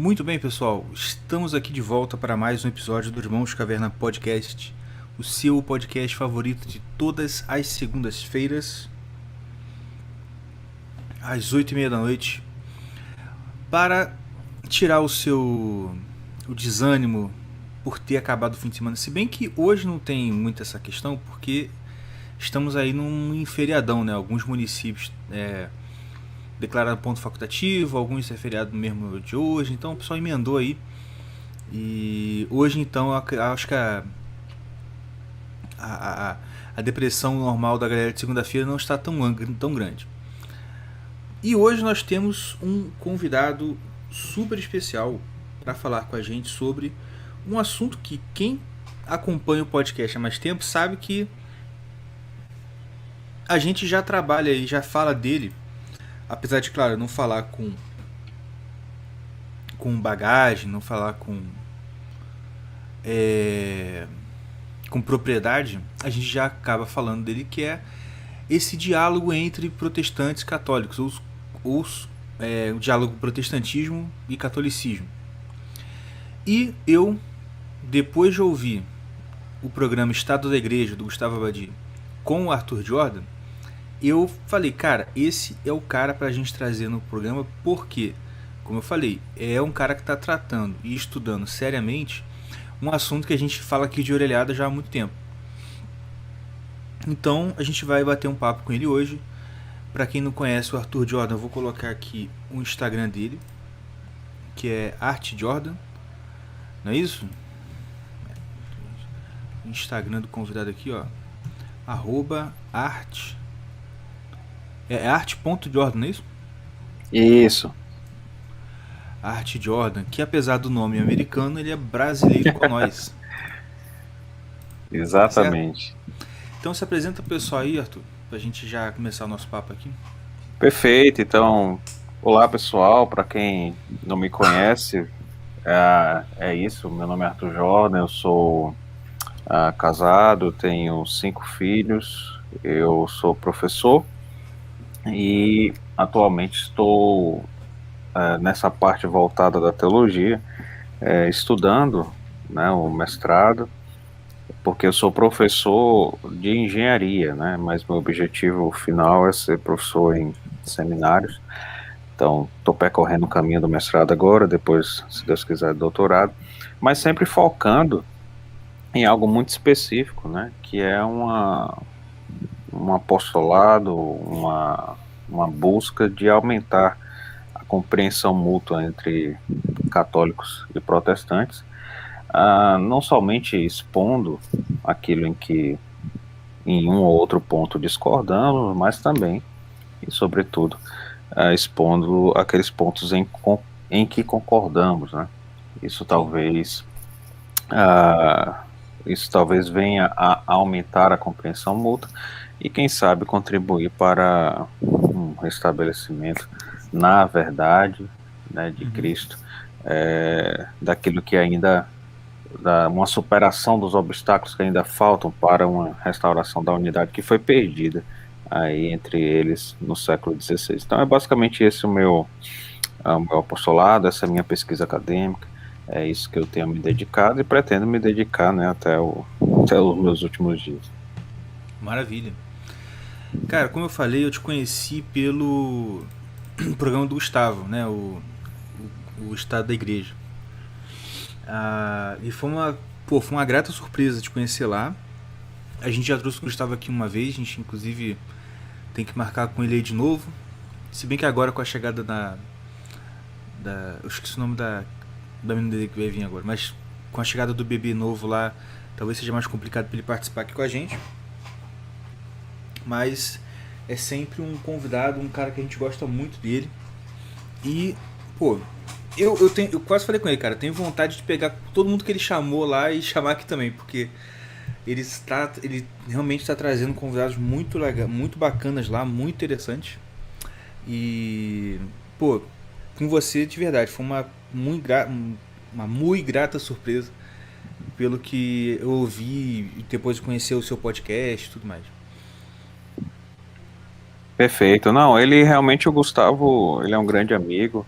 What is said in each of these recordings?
Muito bem, pessoal. Estamos aqui de volta para mais um episódio do Irmãos Caverna Podcast, o seu podcast favorito de todas as segundas-feiras, às 8h30 da noite, para tirar o desânimo por ter acabado o fim de semana. Se bem que hoje não tem muito essa questão, porque estamos aí num feriadão, né? Alguns municípios declararam ponto facultativo, alguns é feriado mesmo de hoje, então o pessoal emendou aí. E hoje então acho que a depressão normal da galera de segunda-feira não está tão grande. E hoje nós temos um convidado super especial para falar com a gente sobre um assunto que quem acompanha o podcast há mais tempo sabe que a gente já trabalha e já fala dele, apesar de, claro, não falar com bagagem, não falar com propriedade, a gente já acaba falando dele, que é esse diálogo entre protestantes e católicos, o diálogo protestantismo e catolicismo. E eu, depois de ouvir o programa Estado da Igreja, do Gustavo Abadi, com o Arthur Jordan, eu falei, cara, esse é o cara pra gente trazer no programa, porque, como eu falei, é um cara que está tratando e estudando seriamente um assunto que a gente fala aqui de orelhada já há muito tempo. Então a gente vai bater um papo com ele hoje. Para quem não conhece o Arthur Jordan, eu vou colocar aqui o Instagram dele, que é Art Jordan, não é isso? O Instagram do convidado aqui, ó, @art, art.jordan, não é isso? Isso, Art Jordan, que apesar do nome americano, ele é brasileiro com nós, tá certo? exatamente. Então se apresenta pro pessoal aí, Arthur, pra gente já começar o nosso papo aqui. Perfeito. Então, olá pessoal, para quem não me conhece, é isso. Meu nome é Arthur Jordan, eu sou casado, tenho 5 filhos, eu sou professor e atualmente estou nessa parte voltada da teologia, estudando, né, o mestrado. Porque eu sou professor de engenharia, né? Mas meu objetivo final é ser professor em seminários. Então, estou percorrendo o caminho do mestrado agora, depois, se Deus quiser, doutorado. Mas sempre focando em algo muito específico, né? Que é um apostolado, uma busca de aumentar a compreensão mútua entre católicos e protestantes, não somente expondo aquilo em que em um ou outro ponto discordamos, mas também, e sobretudo, expondo aqueles pontos em que concordamos, né? Isso Sim. talvez, uh, isso talvez venha a aumentar a compreensão mútua e, quem sabe, contribuir para um restabelecimento na verdade, né, de Cristo, daquilo que ainda uma superação dos obstáculos que ainda faltam para uma restauração da unidade que foi perdida aí entre eles no século XVI. Então é basicamente esse o meu apostolado, essa é a minha pesquisa acadêmica, é isso que eu tenho me dedicado e pretendo me dedicar, né, até os meus últimos dias. Maravilha. Cara, como eu falei, eu te conheci pelo programa do Gustavo, né? O Estado da Igreja. E foi uma grata surpresa te conhecer lá. A gente já trouxe o Gustavo aqui uma vez, a gente inclusive tem que marcar com ele aí de novo. Se bem que agora com a chegada eu esqueci o nome da menina dele que vai vir agora, mas com a chegada do bebê novo lá, talvez seja mais complicado para ele participar aqui com a gente. Mas é sempre um convidado, um cara que a gente gosta muito dele. E, pô, eu quase falei com ele, cara, tenho vontade de pegar todo mundo que ele chamou lá e chamar aqui também, porque ele realmente está trazendo convidados muito legais, muito bacanas lá, muito interessantes. E, pô, com você de verdade, foi uma muito grata surpresa pelo que eu ouvi e depois de conhecer o seu podcast e tudo mais. Perfeito. Não, ele realmente, o Gustavo, ele é um grande amigo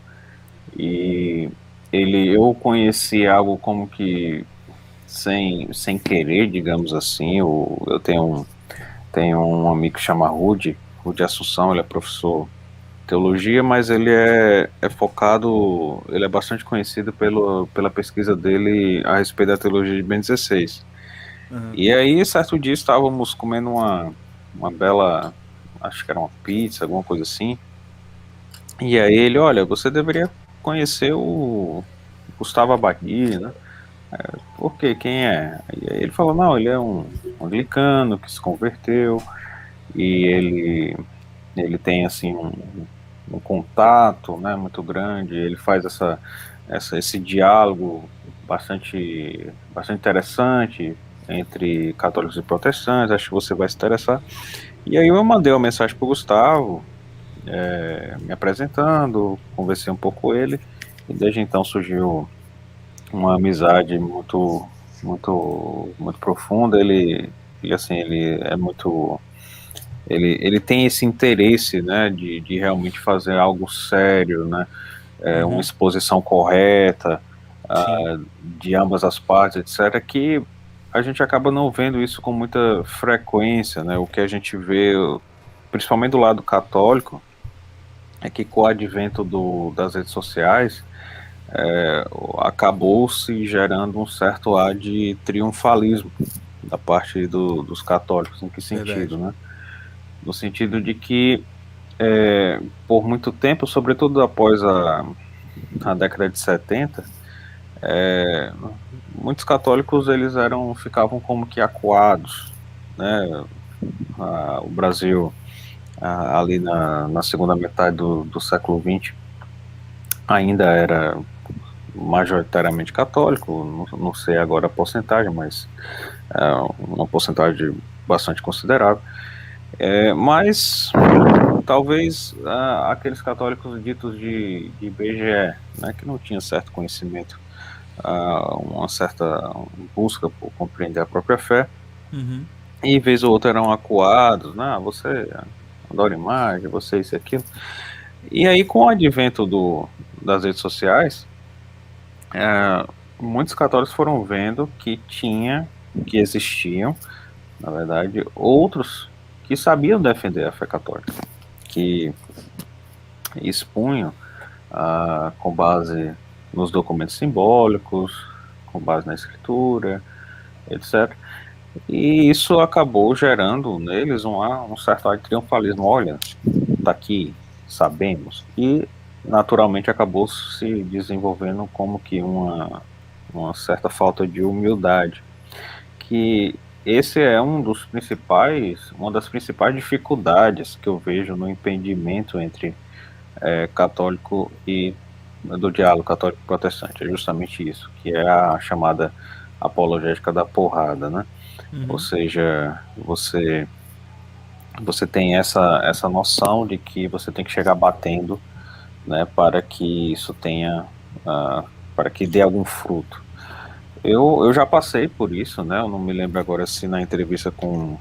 e eu conheci algo como que sem querer, digamos assim. Eu tenho um amigo que chama Rude Assunção, ele é professor de teologia, mas ele é focado, ele é bastante conhecido pela pesquisa dele a respeito da teologia de Bento XVI. Aham. E aí, certo dia, estávamos comendo uma bela, acho que era uma pizza, alguma coisa assim. E aí ele, olha, você deveria conhecer o Gustavo Abadi, né? Por quê? Quem é? E aí ele falou, não, ele é um anglicano que se converteu e ele tem, assim, um contato, né, muito grande, ele faz esse diálogo bastante interessante entre católicos e protestantes, acho que você vai se interessar. E aí eu mandei uma mensagem para o Gustavo, me apresentando, conversei um pouco com ele, e desde então surgiu uma amizade muito profunda. Ele assim, ele é muito, ele tem esse interesse, né, de realmente fazer algo sério, né, uma Uhum. exposição correta, Sim. de ambas as partes, etc., que a gente acaba não vendo isso com muita frequência, né, o que a gente vê, principalmente do lado católico, é que com o advento das redes sociais, acabou se gerando um certo ar de triunfalismo da parte dos católicos. Em que Verdade. sentido, né? No sentido de que, por muito tempo, sobretudo após a década de 70, muitos católicos eles ficavam como que acuados, né? O Brasil, ali na segunda metade do século XX, ainda era majoritariamente católico, não sei agora a porcentagem, mas é uma porcentagem bastante considerável. Mas talvez aqueles católicos ditos de IBGE, né, que não tinham certo conhecimento, uma certa busca por compreender a própria fé, Uhum. e vez ou outra eram acuados, né, você adora imagem, você isso e aquilo. E aí, com o advento das redes sociais, é, muitos católicos foram vendo que existiam, na verdade, outros que sabiam defender a fé católica, que expunham, com base nos documentos simbólicos, com base na escritura, etc. E isso acabou gerando neles um certo ar de triunfalismo. Olha, tá aqui, sabemos. E naturalmente acabou se desenvolvendo como que uma certa falta de humildade, que esse é uma das principais dificuldades que eu vejo no entendimento entre católico e do diálogo católico protestante. É justamente isso, que é a chamada apologética da porrada, né? Ou Uhum. seja, você tem essa noção de que você tem que chegar batendo, né, para que isso tenha, para que dê algum fruto. Eu já passei por isso, né? Eu não me lembro agora se na entrevista com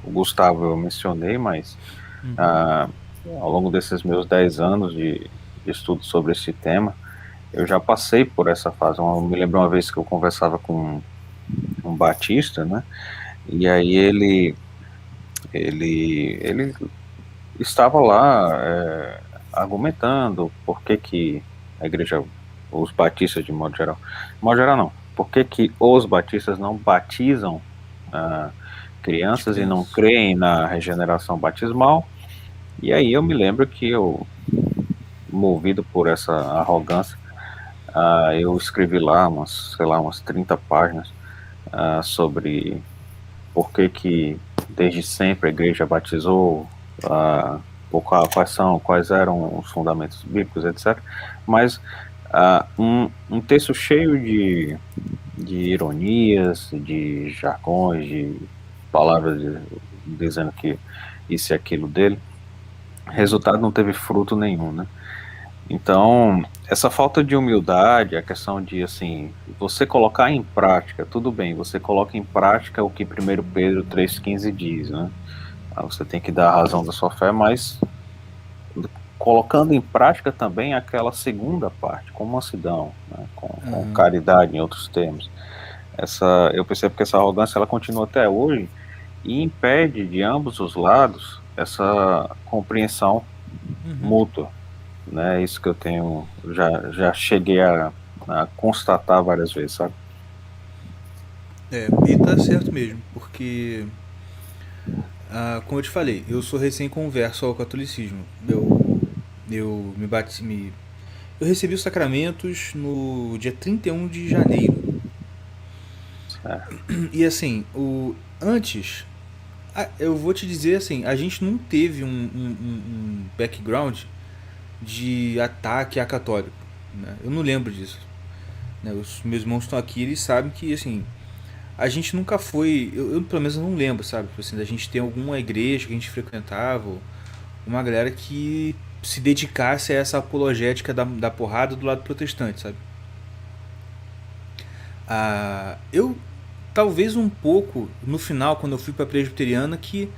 o Gustavo eu mencionei, mas Uhum. ah, ao longo desses meus 10 anos de estudo sobre esse tema, eu já passei por essa fase. Eu me lembro uma vez que eu conversava com um batista, né? E aí ele estava lá argumentando por que a igreja, os batistas de modo geral não, por que os batistas não batizam ah, As crianças e não crianças. creem na regeneração batismal. E aí eu me lembro que eu, movido por essa arrogância, eu escrevi lá sei lá, umas 30 páginas sobre por que desde sempre a igreja batizou, quais eram os fundamentos bíblicos, etc. Mas um texto cheio de ironias, de jargões, de palavras dizendo que isso e aquilo dele, resultado não teve fruto nenhum, né? Então, essa falta de humildade, a questão de, assim, você colocar em prática, tudo bem, você coloca em prática o que 1 Pedro 3,15 diz, né? Você tem que dar a razão da sua fé, mas colocando em prática também aquela segunda parte, com mansidão, né, com caridade, em outros termos. Eu percebo que essa arrogância ela continua até hoje e impede de ambos os lados essa compreensão mútua, né? Isso que eu tenho já cheguei a constatar várias vezes, sabe? E tá certo mesmo, porque, como eu te falei, eu sou recém-converso ao catolicismo. Eu me bati, eu recebi os sacramentos no dia 31 de janeiro. É. E assim, antes, eu vou te dizer assim, a gente não teve um background de ataque a católico, né? Eu não lembro disso, né? Os meus irmãos estão aqui, eles sabem que assim, a gente nunca foi, eu pelo menos não lembro, sabe? Tipo assim, da gente ter alguma igreja que a gente frequentava, ou uma galera que se dedicasse a essa apologética da porrada do lado protestante, sabe? Eu talvez um pouco no final, quando eu fui pra presbiteriana, que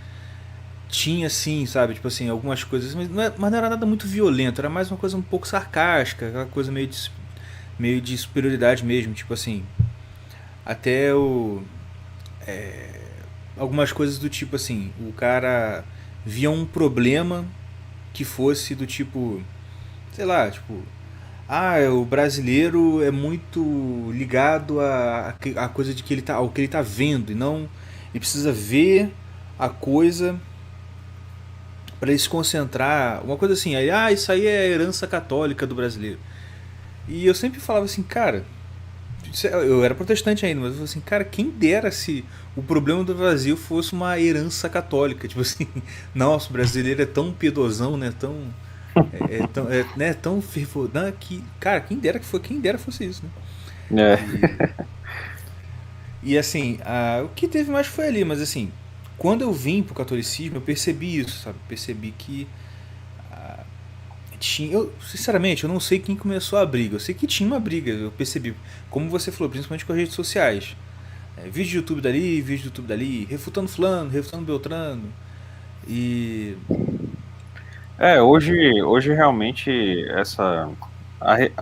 tinha assim, sabe, tipo assim, algumas coisas, mas não era nada muito violento, era mais uma coisa um pouco sarcástica, aquela coisa meio de superioridade mesmo, tipo assim, até algumas coisas do tipo assim, o cara via um problema que fosse do tipo, sei lá, tipo, o brasileiro é muito ligado a coisa de que ele tá, ao que ele tá vendo e não ele precisa ver a coisa para ele se concentrar, uma coisa assim, aí, isso aí é a herança católica do brasileiro. E eu sempre falava assim, cara, eu era protestante ainda, mas eu falava assim, cara, quem dera se o problema do Brasil fosse uma herança católica, tipo assim, nossa, o brasileiro é tão piedosão, né, tão fervor, né, que, cara, quem dera fosse isso, né? É. E, e assim, o que teve mais foi ali, mas assim, quando eu vim pro catolicismo, eu percebi isso, sabe? Percebi que sinceramente, eu não sei quem começou a briga. Eu sei que tinha uma briga, eu percebi. Como você falou, principalmente com as redes sociais. Vídeo de YouTube dali, vídeo de YouTube dali, refutando fulano, refutando Beltrano. E. Hoje realmente a re-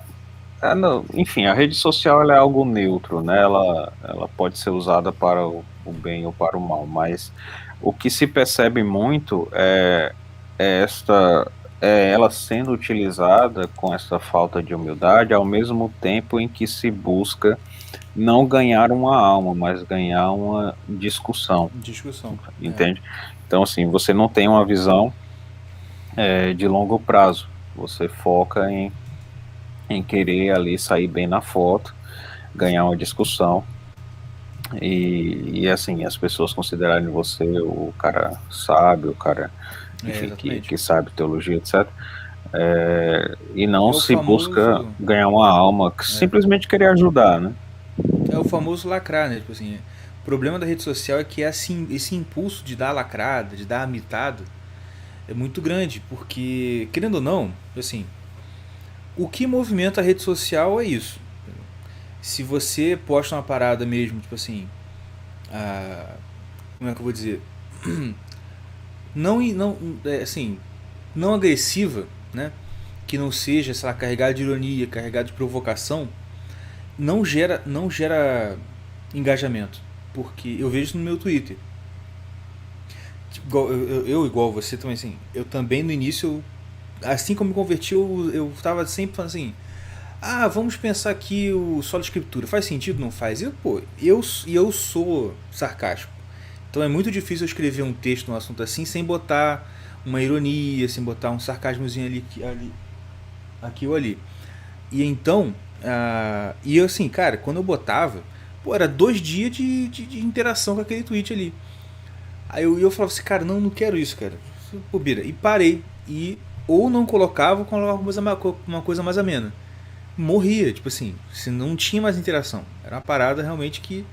não, enfim, a rede social ela é algo neutro, né? Ela pode ser usada para o bem ou para o mal, mas o que se percebe muito é esta ela sendo utilizada com essa falta de humildade, ao mesmo tempo em que se busca não ganhar uma alma, mas ganhar uma discussão, Discussão. entende? Então, assim, você não tem uma visão de longo prazo, você foca em querer ali sair bem na foto, ganhar uma discussão e assim, as pessoas considerarem você o cara sábio, o cara, enfim, Exatamente. que sabe teologia, etc. E não É o se busca famoso. ganhar uma alma, que simplesmente querer ajudar, né? É o famoso lacrar, né? Tipo assim, o problema da rede social é que esse impulso de dar lacrada, de dar mitada, é muito grande, porque, querendo ou não, assim, o que movimenta a rede social é isso. Se você posta uma parada mesmo, tipo assim, como é que eu vou dizer? Não, assim, não agressiva, né? Que não seja, sei lá, carregada de ironia, carregada de provocação, não gera engajamento. Porque eu vejo isso no meu Twitter. Tipo, igual você também, assim, eu também no início, assim como me converti, eu tava sempre falando assim, vamos pensar aqui o solo escritura. Faz sentido? Não faz? Eu sou sarcástico. Então é muito difícil eu escrever um texto num assunto assim sem botar uma ironia, sem botar um sarcasmozinho aqui ou ali. E então, e eu assim, cara, quando eu botava, era 2 dias de interação com aquele tweet ali. Aí eu falava assim, cara, não quero isso, cara. Bobeira. E parei. E ou não colocava, ou colocava uma coisa mais amena. Morria, tipo assim, se não tinha mais interação. Era uma parada realmente que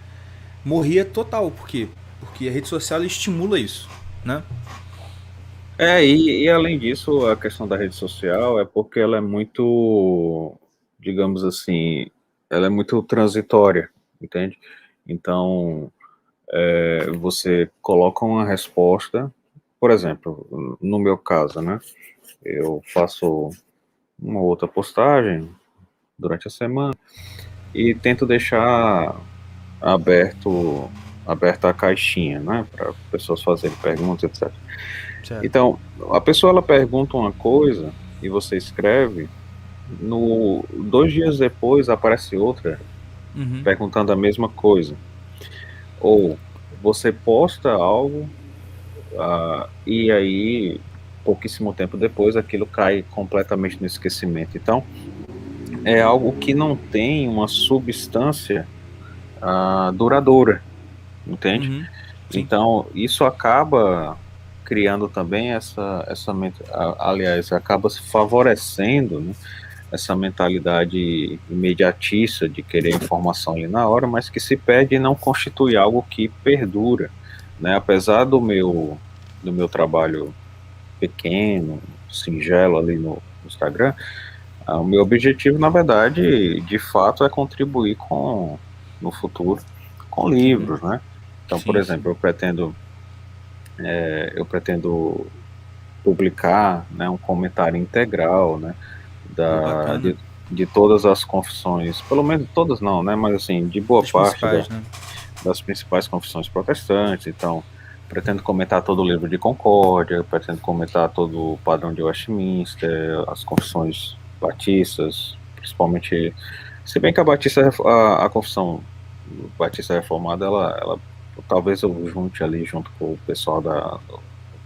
morria total. Por quê? Porque a rede social estimula isso, né? E além disso, a questão da rede social é porque ela é muito, digamos assim, ela é muito transitória, entende? Então, você coloca uma resposta, por exemplo, no meu caso, né? Eu faço uma outra postagem durante a semana e tento deixar aberto aberta a caixinha, né, para pessoas fazerem perguntas, etc. Certo. Então, a pessoa ela pergunta uma coisa e você escreve, no 2 dias depois aparece outra Uhum. perguntando a mesma coisa. Ou você posta algo e aí pouquíssimo tempo depois aquilo cai completamente no esquecimento. Então, é algo que não tem uma substância duradoura, entende? Uhum. Sim. Então, isso acaba criando também aliás, acaba se favorecendo, né, essa mentalidade imediatista de querer informação ali na hora, mas que se perde e não constitui algo que perdura, né? Apesar do meu trabalho pequeno, singelo ali no Instagram, o meu objetivo, na verdade, de fato, é contribuir no futuro com Uhum. livros, né? Então, por Sim, sim. exemplo, eu pretendo publicar, né, um comentário integral, né, Pô, da, bacana. de, de todas as confissões, pelo menos todas não, né, mas assim, de boa Das parte principais, né? das principais confissões protestantes. Então, pretendo comentar todo o livro de Concórdia, pretendo comentar todo o padrão de Westminster, as confissões batistas, principalmente, se bem que a confissão batista reformada, ela talvez eu junte ali junto com o pessoal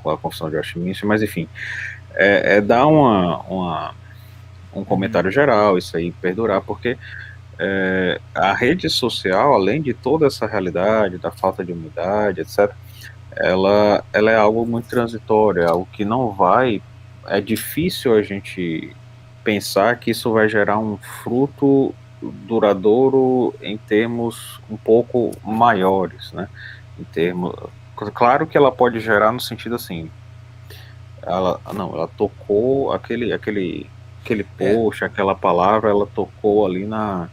com a confissão de Westminster, mas enfim, é dar um Uhum. comentário geral, isso aí perdurar, porque a rede social, além de toda essa realidade da falta de umidade, etc., ela é algo muito transitório, é algo que não vai. É difícil a gente pensar que isso vai gerar um fruto duradouro em termos um pouco maiores, né? Em termos, claro que ela pode gerar no sentido assim, ela tocou aquele É. post, aquela palavra, ela tocou ali na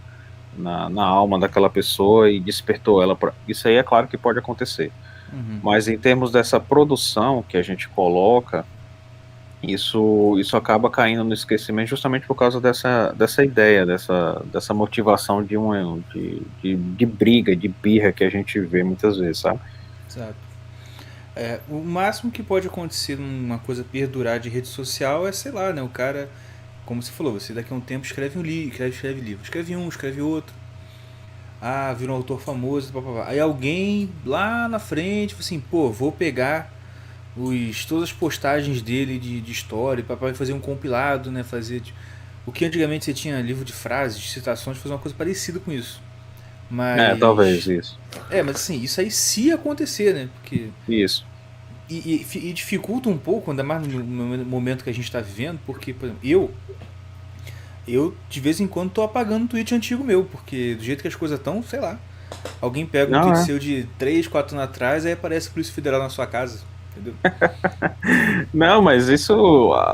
alma daquela pessoa e despertou ela. Isso aí é claro que pode acontecer. Uhum. Mas em termos dessa produção que a gente coloca, isso acaba caindo no esquecimento justamente por causa dessa ideia, dessa motivação de briga, de birra que a gente vê muitas vezes, sabe? Exato. O máximo que pode acontecer numa coisa perdurar de rede social é, sei lá, né? O cara, como você falou, você daqui a um tempo escreve um livro, escreve livro. Escreve um, escreve outro. Ah, vira um autor famoso, papapá. Aí alguém lá na frente, assim, pô, vou pegar todas as postagens dele de história, papai fazer um compilado, né? Fazer. O que antigamente você tinha livro de frases, de citações, fazer uma coisa parecida com isso. Talvez Mas. isso. Mas assim, isso aí se acontecer, né? Porque. Isso. E dificulta um pouco, ainda mais no momento que a gente está vivendo, porque, por exemplo, eu de vez em quando tô apagando um tweet antigo meu, porque do jeito que as coisas estão, sei lá. Alguém pega um Não tweet é. seu de 3 4 anos atrás, aí aparece a Polícia Federal na sua casa, entendeu? Não, mas isso,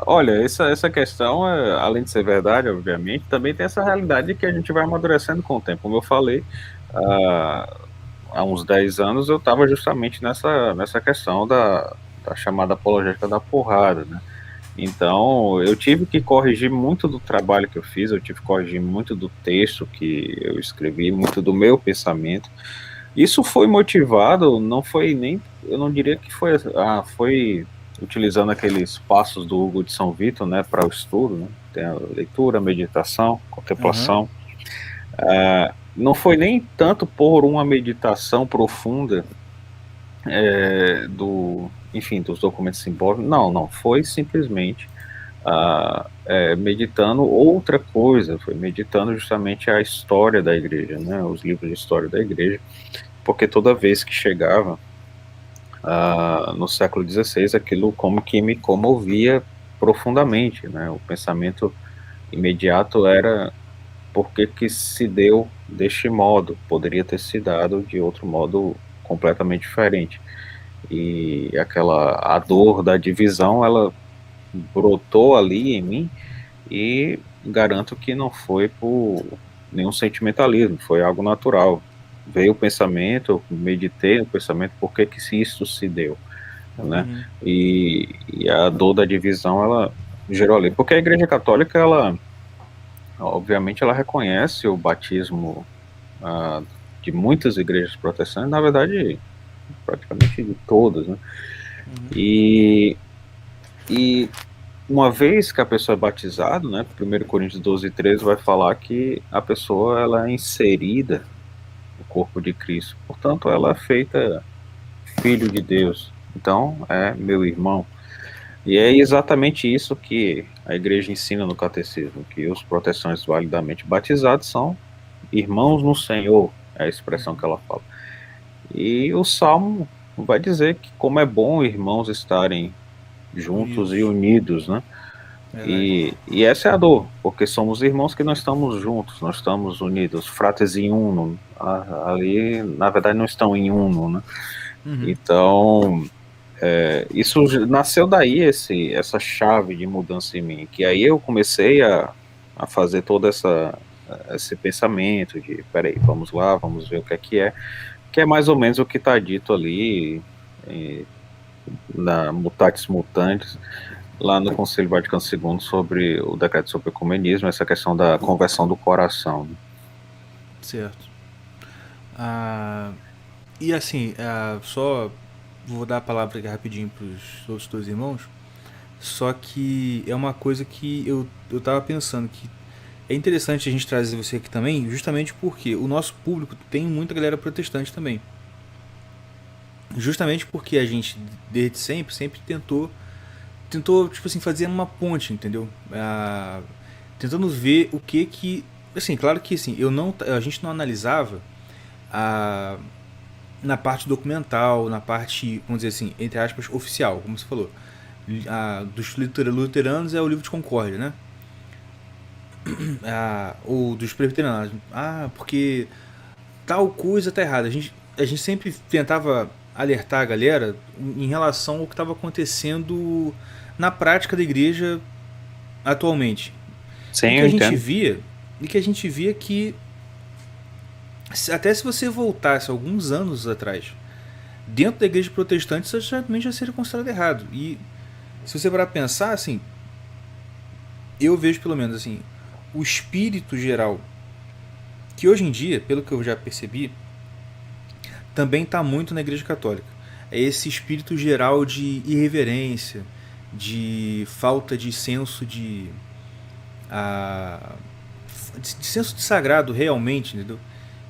olha, essa questão, além de ser verdade, obviamente, também tem essa realidade de que a gente vai amadurecendo com o tempo. Como eu falei, ah, há uns 10 anos eu estava justamente nessa questão da chamada apologética da porrada, né? Então, eu tive que corrigir muito do trabalho que eu fiz, eu tive que corrigir muito do texto que eu escrevi, muito do meu pensamento. Isso foi motivado, não foi nem, eu não diria que foi utilizando aqueles passos do Hugo de São Vito, né, para o estudo, né? Tem a leitura, meditação, Aham. contemplação. Não foi nem tanto por uma meditação profunda enfim, dos documentos simbólicos. Não, não, foi simplesmente meditando outra coisa, foi meditando justamente a história da igreja, né, os livros de história da igreja, porque toda vez que chegava no século XVI, aquilo como que me comovia profundamente, né, o pensamento imediato era por que se deu deste modo, poderia ter se dado de outro modo completamente diferente. E a dor da divisão, ela brotou ali em mim e garanto que não foi por nenhum sentimentalismo, foi algo natural. Veio o pensamento, eu meditei no pensamento, por que isso se deu, né? Uhum. E a dor da divisão, ela gerou ali. Porque a Igreja Católica, ela, obviamente, ela reconhece o batismo ah, de muitas igrejas protestantes, na verdade, praticamente de todas, né? E uma vez que a pessoa é batizada, né, 1 Coríntios 12:13 vai falar que a pessoa ela é inserida no corpo de Cristo. Portanto, ela é feita filho de Deus. Então, é meu irmão. E é exatamente isso que a igreja ensina no catecismo, que os protestantes validamente batizados são irmãos no Senhor, é a expressão que ela fala. E o Salmo vai dizer que como é bom irmãos estarem juntos e Unidos. unidos, né? Verdade. E essa é a dor, porque somos irmãos que não estamos juntos, nós estamos unidos, frates in uno, ali na verdade não estão em uno, né? Uhum. Então, isso nasceu daí, essa chave de mudança em mim, que aí eu comecei a fazer todo esse pensamento de, peraí, vamos lá, vamos ver o que é mais ou menos o que está dito ali, na Mutatis Mutandis, lá no Conselho Vaticano II sobre o decreto sobre o ecumenismo, essa questão da conversão do coração. Né? Certo. Ah, e assim, só vou dar a palavra aqui rapidinho para os outros dois irmãos. Só que é uma coisa que eu tava pensando que é interessante a gente trazer você aqui também, justamente porque o nosso público tem muita galera protestante também. Justamente porque a gente, desde sempre, sempre tentou tipo assim, fazer uma ponte, entendeu? Tentando ver o que assim, claro que assim, a gente não analisava a, na parte documental, na parte, vamos dizer assim, entre aspas, oficial, como você falou. Dos luteranos é o livro de Concórdia, né? Ou dos presbiterianos. Porque tal coisa tá errada. A gente sempre tentava alertar a galera em relação ao que estava acontecendo na prática da igreja atualmente. E Sim, que eu a gente entendo. via, e que a gente via que até se você voltasse alguns anos atrás, dentro da igreja protestante, isso certamente já seria considerado errado. E se você parar pra pensar, assim, eu vejo pelo menos assim, o espírito geral, que hoje em dia, pelo que eu já percebi, também está muito na igreja católica. É esse espírito geral de irreverência, de falta de senso a, de senso de sagrado realmente, entendeu?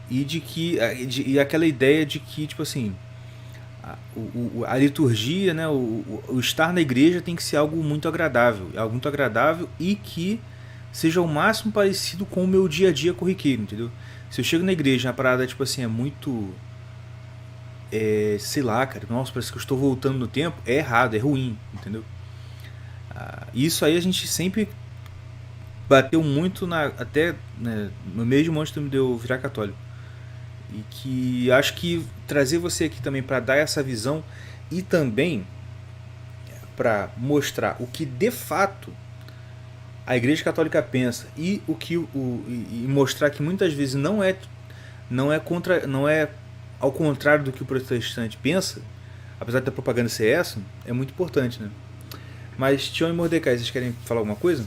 E de que e aquela ideia de que tipo assim a liturgia, né, o estar na igreja tem que ser algo muito agradável e que seja o máximo parecido com o meu dia a dia corriqueiro, entendeu? Se eu chego na igreja, a parada tipo assim é muito sei lá, cara, nossa, parece que eu estou voltando no tempo, é errado, é ruim, entendeu? Isso aí a gente sempre bateu muito até né, no mesmo antes de eu virar católico. E que acho que trazer você aqui também para dar essa visão e também para mostrar o que de fato a Igreja Católica pensa e e mostrar que muitas vezes não é ao contrário do que o protestante pensa, apesar da propaganda ser essa, é muito importante, né? Mas Tião e Mordecai, vocês querem falar alguma coisa?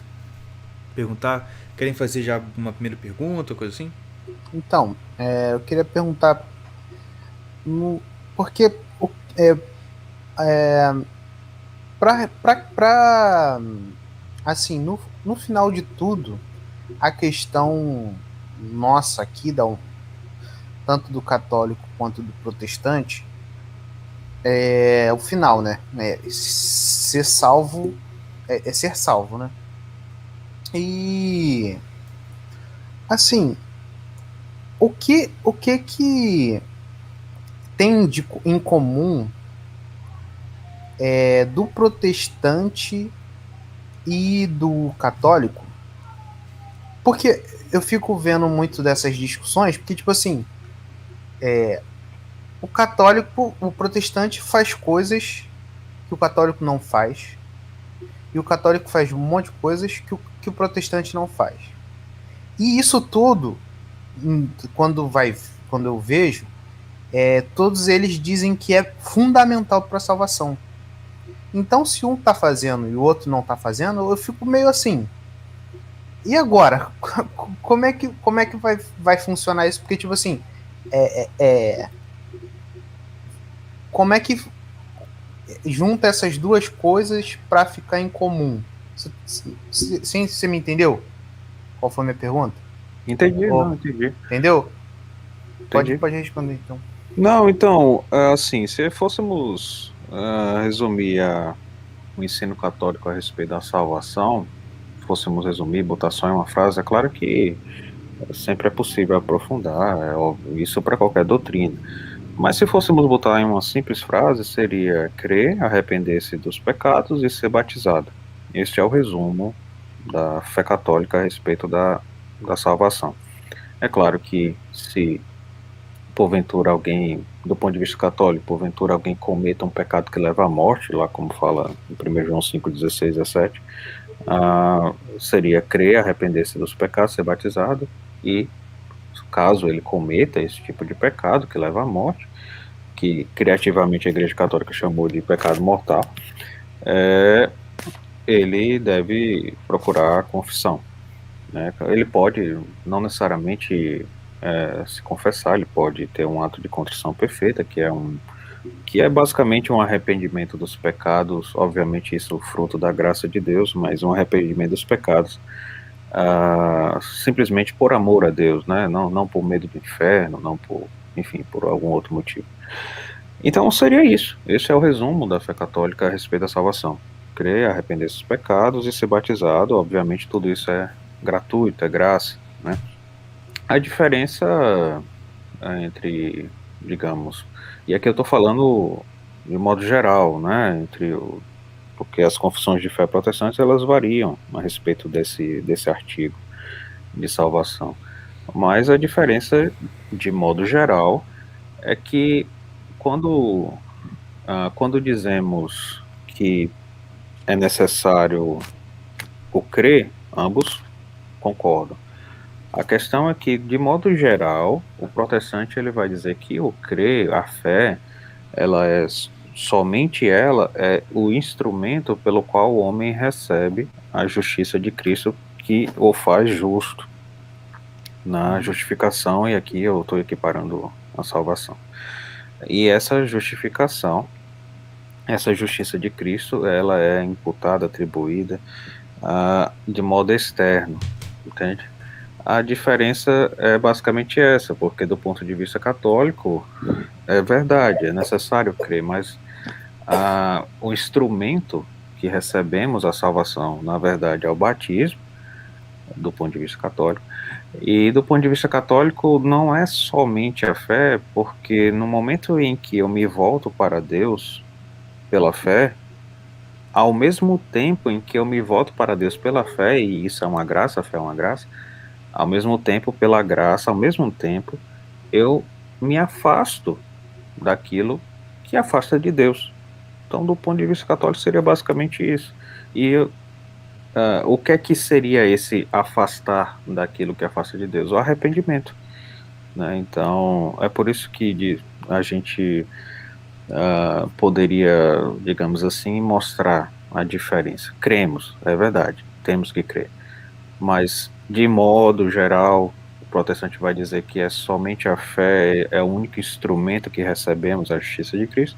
Perguntar? Querem fazer já uma primeira pergunta, coisa assim? Então, eu queria perguntar, porque é, assim, no final de tudo, a questão nossa aqui, tanto do católico quanto do protestante, é o final, né? Ser salvo é ser salvo, né? E assim, o que tem em comum do protestante e do católico? Porque eu fico vendo muito dessas discussões, porque, tipo assim, o católico, o protestante faz coisas que o católico não faz, e o católico faz um monte de coisas que o protestante não faz. E isso tudo, quando eu vejo, todos eles dizem que é fundamental para a salvação. Então, se um tá fazendo e o outro não tá fazendo, eu fico meio assim. E agora? Como é que vai funcionar isso? Porque, tipo assim, como é que junta essas duas coisas para ficar em comum? Você me entendeu? Qual foi a minha pergunta? Entendi, Ou, não, entendi. entendeu? Entendi. Pode responder, então. Não, então, assim, se fôssemos resumir o ensino católico a respeito da salvação, fôssemos resumir, botar só em uma frase, é claro que sempre é possível aprofundar, é óbvio, isso para qualquer doutrina. Mas se fôssemos botar em uma simples frase, seria crer, arrepender-se dos pecados e ser batizado. Este é o resumo da fé católica a respeito da salvação. É claro que se porventura alguém, do ponto de vista católico, porventura alguém cometa um pecado que leva à morte, lá como fala em 1 João 5,16, 17, seria crer, arrepender-se dos pecados, ser batizado, e caso ele cometa esse tipo de pecado que leva à morte, que criativamente a Igreja Católica chamou de pecado mortal, ele deve procurar a confissão. Né? Ele pode, não necessariamente se confessar, ele pode ter um ato de contrição perfeita, que é basicamente um arrependimento dos pecados, obviamente isso é fruto da graça de Deus, mas um arrependimento dos pecados simplesmente por amor a Deus, né? Não por medo do inferno, não por, enfim, por algum outro motivo. Então seria isso. Esse é o resumo da fé católica a respeito da salvação. Crer, arrepender-se dos pecados e ser batizado. Obviamente tudo isso é gratuito, é graça, né? A diferença entre, digamos, e aqui eu estou falando de modo geral, né? Porque as confissões de fé protestantes elas variam a respeito desse artigo de salvação. Mas a diferença, de modo geral, é que quando dizemos que é necessário o crer, ambos concordam. A questão é que, de modo geral, o protestante ele vai dizer que o crer, a fé, somente ela é o instrumento pelo qual o homem recebe a justiça de Cristo que o faz justo na justificação, e aqui eu estou equiparando a salvação. E essa justificação, essa justiça de Cristo, ela é imputada, atribuída de modo externo, entende? A diferença é basicamente essa, porque do ponto de vista católico, é verdade, é necessário crer, mas o instrumento que recebemos a salvação, na verdade, é o batismo, do ponto de vista católico. E do ponto de vista católico, não é somente a fé, porque no momento em que eu me volto para Deus pela fé, ao mesmo tempo em que eu me volto para Deus pela fé, e isso é uma graça, a fé é uma graça, ao mesmo tempo, pela graça, ao mesmo tempo, eu me afasto daquilo que afasta de Deus. Então, do ponto de vista católico, seria basicamente isso. E o que é que seria esse afastar daquilo que afasta de Deus? O arrependimento. Né? Então, é por isso que a gente poderia, digamos assim, mostrar a diferença. Cremos, é verdade, temos que crer. Mas, de modo geral, o protestante vai dizer que é somente a fé, é o único instrumento que recebemos a justiça de Cristo.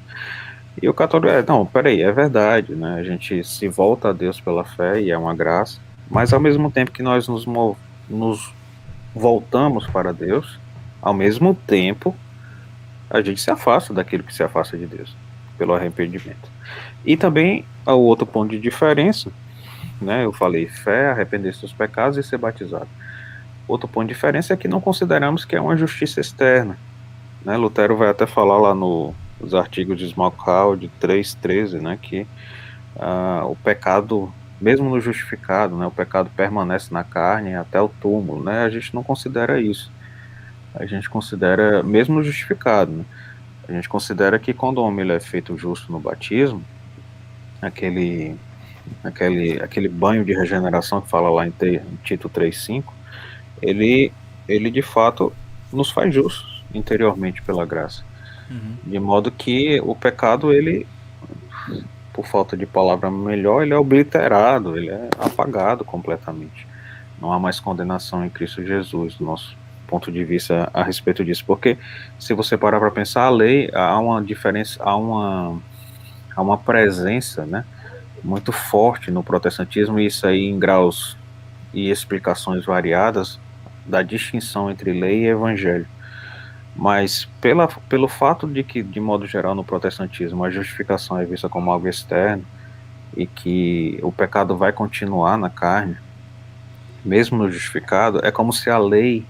E o católico não, peraí, é verdade, né? A gente se volta a Deus pela fé e é uma graça, mas ao mesmo tempo que nós nos voltamos para Deus, ao mesmo tempo a gente se afasta daquilo que se afasta de Deus, pelo arrependimento. E também o outro ponto de diferença, né? Eu falei fé, arrepender-se dos pecados e ser batizado. Outro ponto de diferença é que não consideramos que é uma justiça externa, né? Lutero vai até falar lá nos artigos de Smalcald 3,13, né, que o pecado, mesmo no justificado, né, o pecado permanece na carne até o túmulo, né? A gente não considera isso. A gente considera, mesmo no justificado, né, a gente considera que quando o homem ele é feito justo no batismo, aquele banho de regeneração que fala lá em Tito 3,5, ele de fato nos faz justos interiormente pela graça. De modo que o pecado, ele por falta de palavra melhor, ele é obliterado, ele é apagado completamente. Não há mais condenação em Cristo Jesus, do nosso ponto de vista a respeito disso, porque se você parar para pensar, a lei, há uma diferença, há uma presença, né, muito forte no protestantismo, e isso aí em graus e explicações variadas da distinção entre lei e evangelho. Mas pelo fato de que, de modo geral, no protestantismo a justificação é vista como algo externo e que o pecado vai continuar na carne, mesmo no justificado, é como se a lei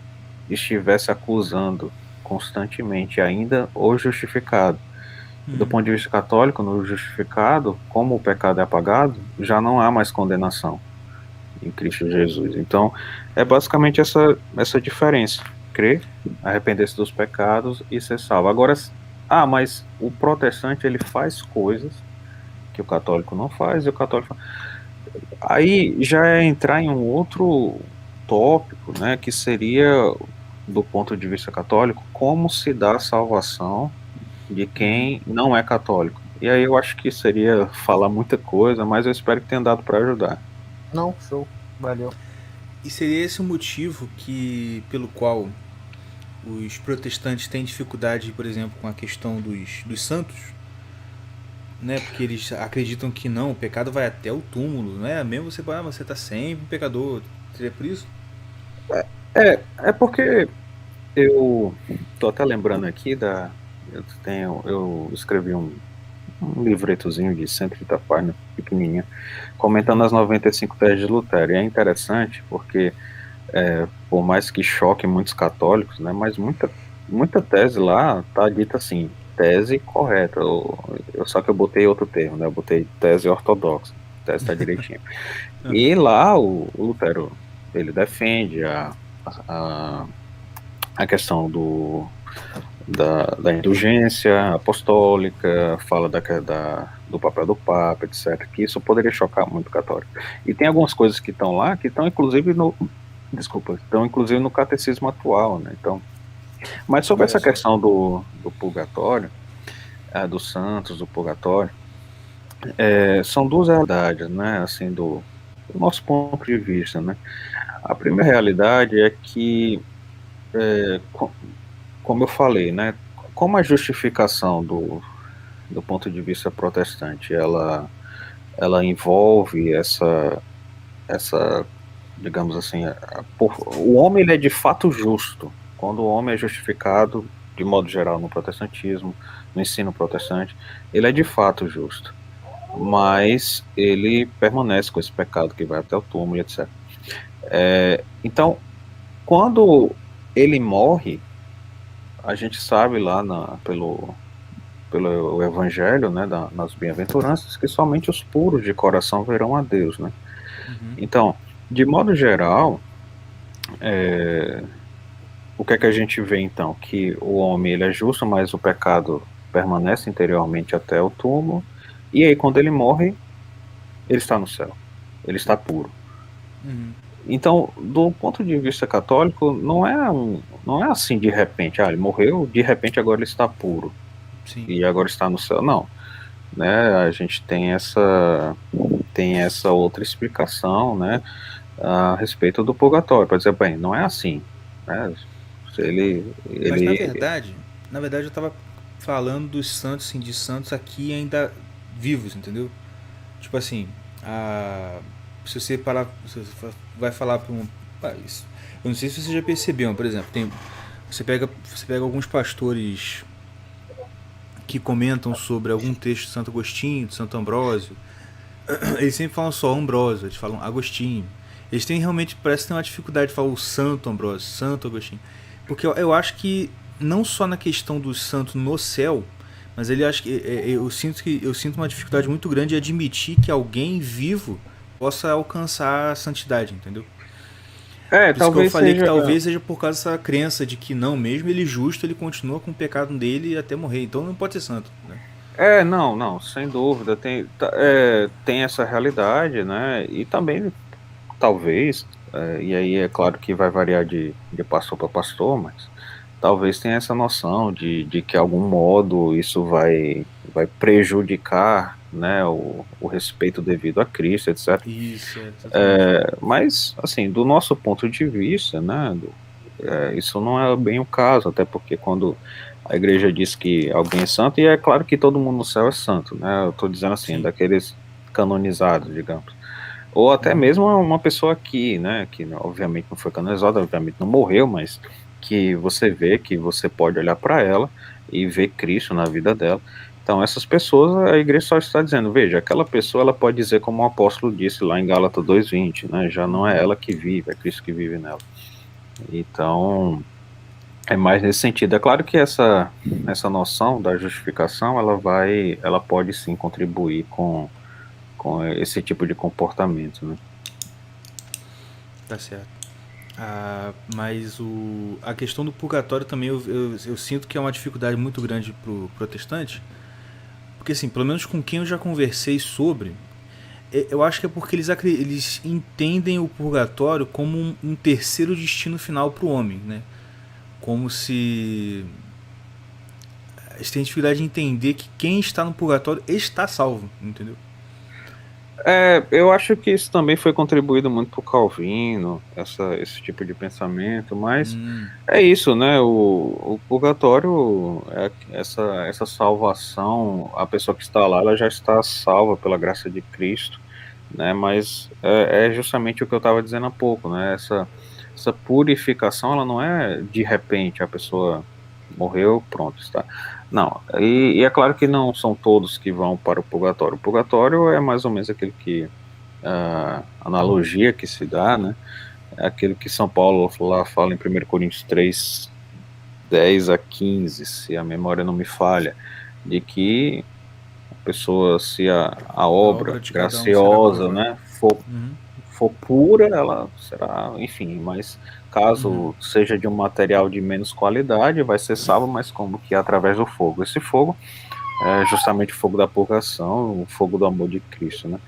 estivesse acusando constantemente ainda o justificado. Do ponto de vista católico, no justificado, como o pecado é apagado, já não há mais condenação em Cristo Jesus. Então, é basicamente essa diferença. Crer, arrepender-se dos pecados e ser salvo. Agora, mas o protestante, ele faz coisas que o católico não faz, e o católico... Aí já é entrar em um outro tópico, né, que seria, do ponto de vista católico, como se dá a salvação de quem não é católico. E aí eu acho que seria falar muita coisa, mas eu espero que tenha dado para ajudar. Não, show. Valeu. E seria esse o motivo pelo qual os protestantes têm dificuldade, por exemplo, com a questão dos santos, né? Porque eles acreditam que não, o pecado vai até o túmulo, né? Mesmo você tá sempre um pecador. Seria por isso? É porque eu tô até lembrando aqui eu escrevi um livretozinho de 130 páginas, pequenininha, comentando as 95 teses de Lutero. E é interessante porque, por mais que choque muitos católicos, né, mas muita tese lá tá dita assim, tese correta. Só que eu botei outro termo, né, eu botei tese ortodoxa, tese tá direitinho. E lá o Lutero, ele defende a questão da indulgência apostólica, fala do papel do Papa, etc., que isso poderia chocar muito o católico. E tem algumas coisas que estão lá, que estão inclusive no catecismo atual, né? Então, mas sobre essa questão do purgatório, dos santos, do purgatório, são duas realidades, né? Assim, do nosso ponto de vista, né? A primeira realidade é que, como eu falei, né? Como a justificação do ponto de vista protestante, ela envolve essa, digamos assim, o homem ele é de fato justo. Quando o homem é justificado, de modo geral, no protestantismo, no ensino protestante, ele é de fato justo. Mas ele permanece com esse pecado que vai até o túmulo, etc. Então, quando ele morre, a gente sabe lá pelo Evangelho, né, nas bem-aventuranças, que somente os puros de coração verão a Deus, né? Então, de modo geral, o que é que a gente vê então? Que o homem ele é justo, mas o pecado permanece interiormente até o túmulo, e aí quando ele morre, ele está no céu, ele está puro. Então, do ponto de vista católico, não é assim de repente, ele morreu, de repente agora ele está puro. Sim. E agora está no céu, não, né? A gente tem essa outra explicação, né, a respeito do purgatório, para dizer, bem, não é assim, né? Mas na verdade eu estava falando dos santos, assim, de santos aqui ainda vivos, entendeu? Tipo assim, se você parar, você vai falar para um país, eu não sei se você já percebeu, por exemplo, você pega alguns pastores que comentam sobre algum texto de Santo Agostinho, de Santo Ambrósio, eles sempre falam só Ambrósio, eles falam Agostinho. Eles têm realmente, parece que tem uma dificuldade de falar o Santo Ambrósio, Santo Agostinho. Porque eu acho que, não só na questão do santo no céu, mas ele acha que eu sinto uma dificuldade muito grande de admitir que alguém vivo possa alcançar a santidade, entendeu? Por isso que eu falei que talvez seja por causa dessa crença de que não, mesmo ele justo, ele continua com o pecado dele até morrer, então não pode ser santo, né? Não, sem dúvida, tem essa realidade, né, e também, talvez, e aí é claro que vai variar de pastor para pastor, mas talvez tenha essa noção de que, de algum modo, isso vai prejudicar né, o respeito devido a Cristo, etc. Isso, exatamente. Mas, assim, do nosso ponto de vista, né, isso não é bem o caso, até porque quando a igreja diz que alguém é santo, e é claro que todo mundo no céu é santo, né, eu estou dizendo assim, Sim. daqueles canonizados, digamos. Ou até mesmo uma pessoa aqui, né, que obviamente não foi canonizada, obviamente não morreu, mas que você vê que você pode olhar para ela e ver Cristo na vida dela. Então, essas pessoas, a igreja só está dizendo, veja, aquela pessoa ela pode dizer como o apóstolo disse lá em Gálatas 2:20, né, já não é ela que vive, é Cristo que vive nela. Então, é mais nesse sentido. É claro que essa noção da justificação, ela pode sim contribuir com esse tipo de comportamento, né. Tá certo. Mas a questão do purgatório também eu sinto que é uma dificuldade muito grande pro protestante. Porque assim, pelo menos com quem eu já conversei sobre, eu acho que é porque eles entendem o purgatório como um terceiro destino final pro homem, né? Como se eles têm dificuldade de entender que quem está no purgatório está salvo, entendeu? Eu acho que isso também foi contribuído muito por Calvino, esse tipo de pensamento, mas é isso, né? O purgatório, essa salvação, a pessoa que está lá, ela já está salva pela graça de Cristo, né? Mas é justamente o que eu estava dizendo há pouco, né? Essa purificação, ela não é de repente, a pessoa morreu, pronto, está. Não, e é claro que não são todos que vão para o purgatório. O purgatório é mais ou menos aquele que, a analogia que se dá, né, é aquele que São Paulo lá fala em 1 Coríntios 3:10-15, se a memória não me falha, de que a pessoa, se a A obra obra de cada um será graciosa, provada. né, for pura, ela será, enfim, mas caso seja de um material de menos qualidade, vai ser salvo, mas como que através do fogo. Esse fogo é justamente o fogo da purgação, o fogo do amor de Cristo, né?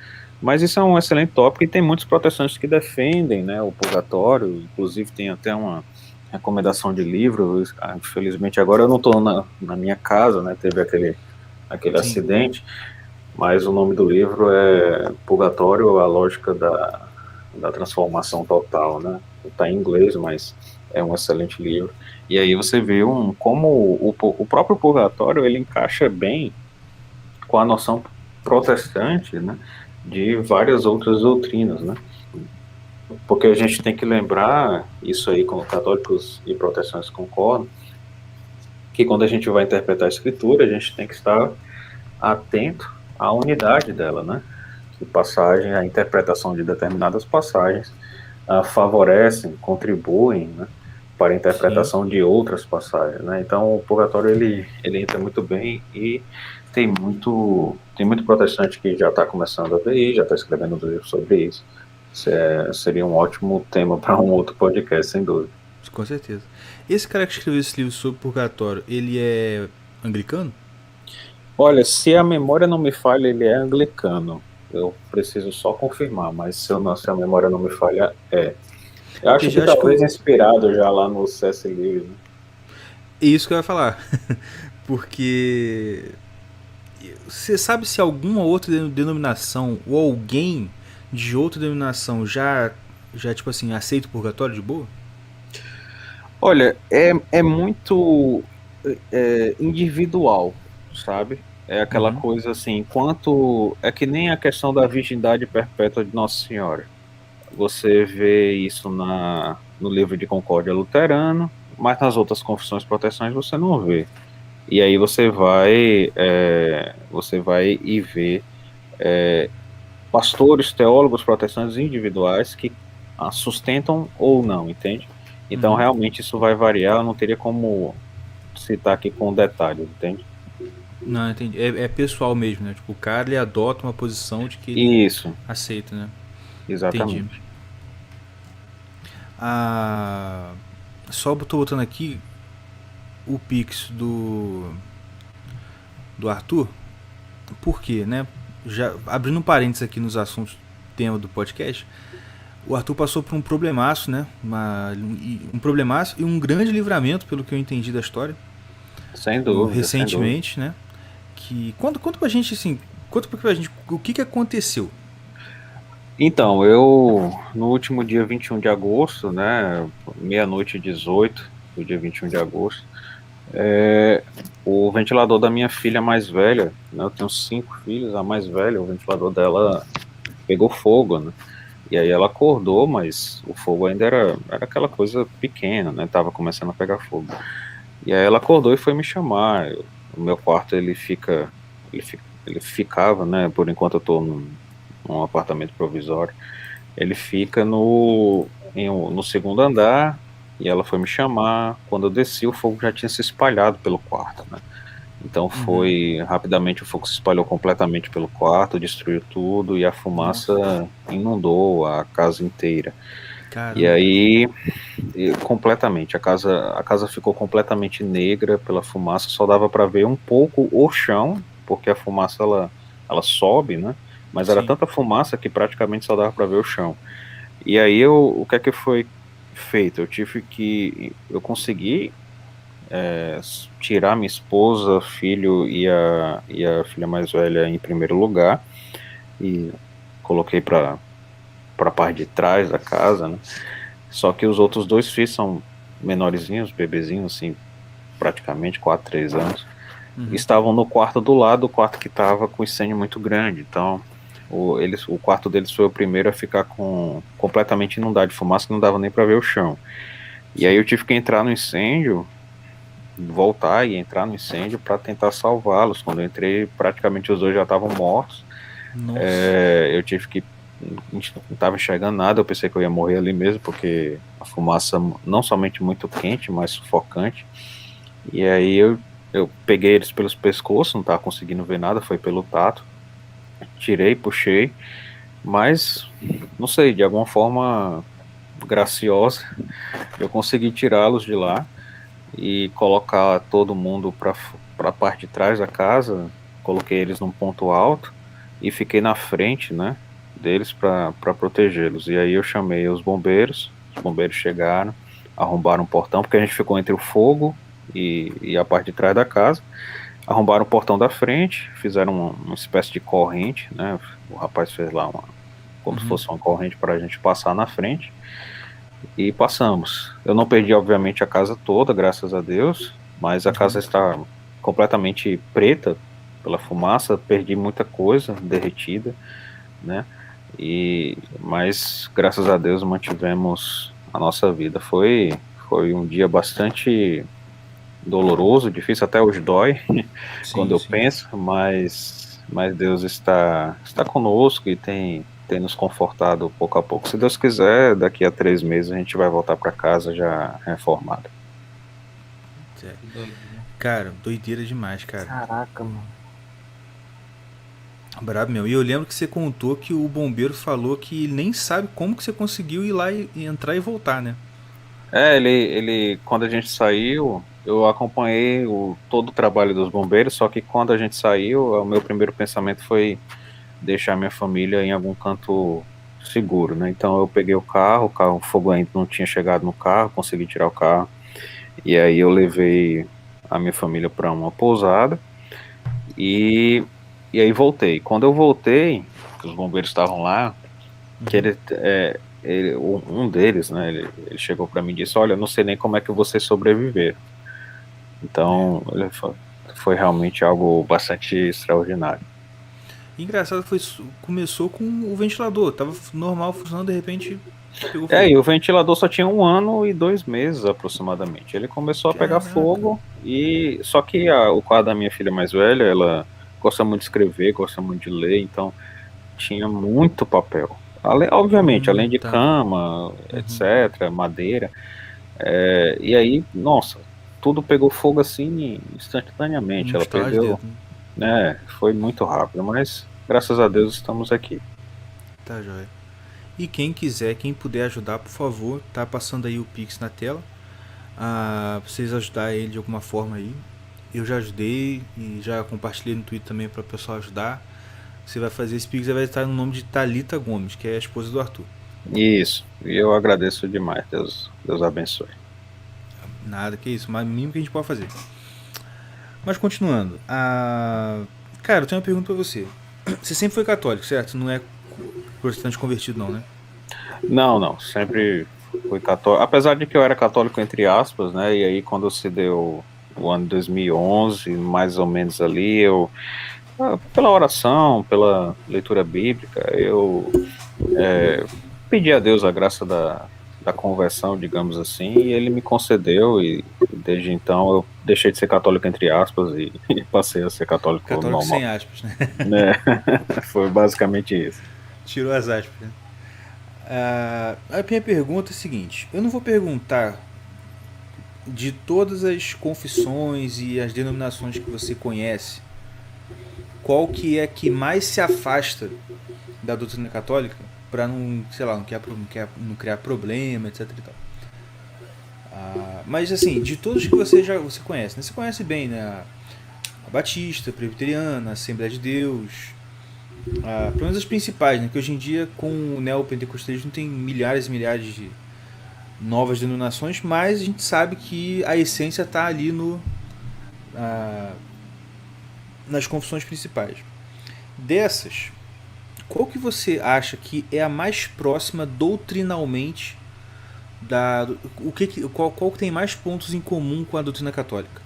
Mas isso é um excelente tópico e tem muitos protestantes que defendem, né, o purgatório, inclusive tem até uma recomendação de livro, infelizmente agora eu não estou na minha casa, né, teve aquele Sim. acidente, mas o nome do livro é Purgatório, a lógica da transformação total, né? Está em inglês, mas é um excelente livro. E aí você vê como o próprio purgatório ele encaixa bem com a noção protestante, né, de várias outras doutrinas, né? Porque a gente tem que lembrar, isso aí como católicos e protestantes concordam, que quando a gente vai interpretar a escritura, a gente tem que estar atento à unidade dela, né? Que passagem, a interpretação de determinadas passagens favorecem, contribuem, né, para a Sim. interpretação de outras passagens, né? Então o purgatório ele entra muito bem e tem muito protestante que já está começando a ver isso, já está escrevendo um livro sobre isso. Seria um ótimo tema para um outro podcast, sem dúvida. Com certeza. Esse cara que escreveu esse livro sobre purgatório, ele é anglicano? Olha, se a memória não me falha, ele é anglicano. Eu preciso só confirmar, mas se a memória não me falha, é. Eu Porque acho que já acho que talvez inspirado já lá no C.S. Lewis, né? é isso que eu ia falar. Porque você sabe se alguma outra denominação ou alguém de outra denominação já tipo assim, aceita o purgatório de boa? Olha, é muito individual, sabe? É aquela coisa assim, enquanto é que nem a questão da virgindade perpétua de Nossa Senhora. Você vê isso no livro de Concórdia Luterano, mas nas outras confissões protestantes você não vê. E aí você vai e vê pastores, teólogos protestantes individuais que sustentam ou não, entende? Então realmente isso vai variar, eu não teria como citar aqui com detalhes, entende? Não, entendi. É pessoal mesmo, né? Tipo, o cara ele adota uma posição de que ele Isso, aceita, né? Entendi. exatamente. Só tô botando aqui o Pix do Arthur. Por quê, né? Já abrindo um parênteses aqui nos assuntos tema do podcast, o Arthur passou por um problemaço, né? Um problemaço e um grande livramento, pelo que eu entendi da história. Sem dúvida, sem dúvida. Recentemente, né? Conta pra gente, assim, Conta pra gente o que aconteceu. Então, eu, no último dia 21 de agosto, né, meia-noite e 18 do dia 21 de agosto, o ventilador da minha filha mais velha, né, eu tenho 5 filhos, a mais velha, o ventilador dela pegou fogo, né, e aí ela acordou, mas o fogo ainda era aquela coisa pequena, né, tava começando a pegar fogo. E aí ela acordou e foi me chamar. O meu quarto, ele ficava, né, por enquanto eu tô num apartamento provisório, ele fica no segundo andar, e ela foi me chamar. Quando eu desci, o fogo já tinha se espalhado pelo quarto, né? Então rapidamente o fogo se espalhou completamente pelo quarto, destruiu tudo, e a fumaça inundou a casa inteira. Caramba. E aí, completamente, a casa ficou completamente negra pela fumaça, só dava para ver um pouco o chão, porque a fumaça ela sobe, né? Mas era Sim. tanta fumaça que praticamente só dava para ver o chão. E aí o que é que foi feito? Eu consegui tirar minha esposa, filho e a filha mais velha em primeiro lugar, e coloquei para a parte de trás da casa, né? Só que os outros 2 filhos são menorzinhos, bebezinhos, assim, praticamente 4, 3 anos, estavam no quarto do lado, o quarto que estava com incêndio muito grande. Então, o quarto deles foi o primeiro a ficar completamente inundado de fumaça, que não dava nem para ver o chão. E aí eu tive que entrar no incêndio, voltar e entrar no incêndio para tentar salvá-los. Quando eu entrei, praticamente os 2 já estavam mortos. Nossa. Eu tive que a gente não estava enxergando nada, eu pensei que eu ia morrer ali mesmo, porque a fumaça não somente muito quente, mas sufocante. E aí eu peguei eles pelos pescoços, não estava conseguindo ver nada, foi pelo tato, tirei, puxei, mas não sei, de alguma forma graciosa, eu consegui tirá-los de lá e colocar todo mundo para a parte de trás da casa. Coloquei eles num ponto alto e fiquei na frente, né, deles para protegê-los. E aí eu chamei os bombeiros chegaram, arrombaram o portão, porque a gente ficou entre o fogo e a parte de trás da casa. Arrombaram o portão da frente, fizeram uma espécie de corrente, né? O rapaz fez lá como se fosse uma corrente para a gente passar na frente, e passamos. Eu não perdi, obviamente, a casa toda, graças a Deus, mas a casa está completamente preta pela fumaça, perdi muita coisa derretida, né? Mas graças a Deus mantivemos a nossa vida. Foi um dia bastante doloroso, difícil, até hoje dói quando eu penso, mas Deus está conosco e tem nos confortado pouco a pouco. Se Deus quiser, daqui a 3 meses a gente vai voltar para casa já reformado. Cara, doideira demais, cara. Caraca, mano. Brabo, meu. E eu lembro que você contou que o bombeiro falou que nem sabe como que você conseguiu ir lá e entrar e voltar, né? Ele quando a gente saiu, eu acompanhei todo o trabalho dos bombeiros, só que quando a gente saiu, o meu primeiro pensamento foi deixar minha família em algum canto seguro, né? Então eu peguei o carro, o fogo ainda não tinha chegado no carro, consegui tirar o carro, e aí eu levei a minha família para uma pousada, e aí voltei. Quando eu voltei, os bombeiros estavam lá, que um deles, né, ele chegou para mim e disse: olha, eu não sei nem como é que vocês sobreviveram. Então, foi realmente algo bastante extraordinário. Engraçado, começou com o ventilador, tava normal funcionando, de repente pegou fogo. E o ventilador só tinha 1 ano e 2 meses aproximadamente. Ele começou a pegar fogo, e só que o quarto da minha filha mais velha, ela gosta muito de escrever, gosta muito de ler, então tinha muito papel. Obviamente, além de cama, etc., madeira. E aí, nossa, tudo pegou fogo assim instantaneamente. Ela perdeu, né? Foi muito rápido, mas graças a Deus estamos aqui. Tá joia. E quem quiser, quem puder ajudar, por favor, tá passando aí o Pix na tela. Pra vocês ajudarem ele de alguma forma aí. Eu já ajudei e já compartilhei no Twitter também para o pessoal ajudar. Você vai fazer esse Pix, vai estar no nome de Thalita Gomes, que é a esposa do Arthur. Isso, e eu agradeço demais. Deus abençoe. Nada, que isso, mas o mínimo que a gente pode fazer. Mas continuando, cara, eu tenho uma pergunta pra você. Você sempre foi católico, certo? Não é protestante convertido, não, né? Não, sempre fui católico. Apesar de que eu era católico entre aspas, né? E aí quando se deu o ano 2011, mais ou menos ali, pela oração, pela leitura bíblica, eu pedi a Deus a graça da conversão, digamos assim, e ele me concedeu, e desde então eu deixei de ser católico entre aspas e passei a ser católico Católico sem normal, aspas, né? né? Foi basicamente isso. Tirou as aspas, né? A minha pergunta é a seguinte: eu não vou perguntar de todas as confissões e as denominações que você conhece, qual que é que mais se afasta da doutrina católica para não, sei lá, não criar problema, etc e tal. Mas assim, de todos que você conhece, né? Você conhece bem, né? A Batista, a Presbiteriana, a Assembleia de Deus, pelo menos as principais, né? Que hoje em dia com o neopentecostalismo tem milhares e milhares de novas denominações, mas a gente sabe que a essência está ali nas confissões principais. Dessas, qual que você acha que é a mais próxima doutrinalmente qual que tem mais pontos em comum com a doutrina católica?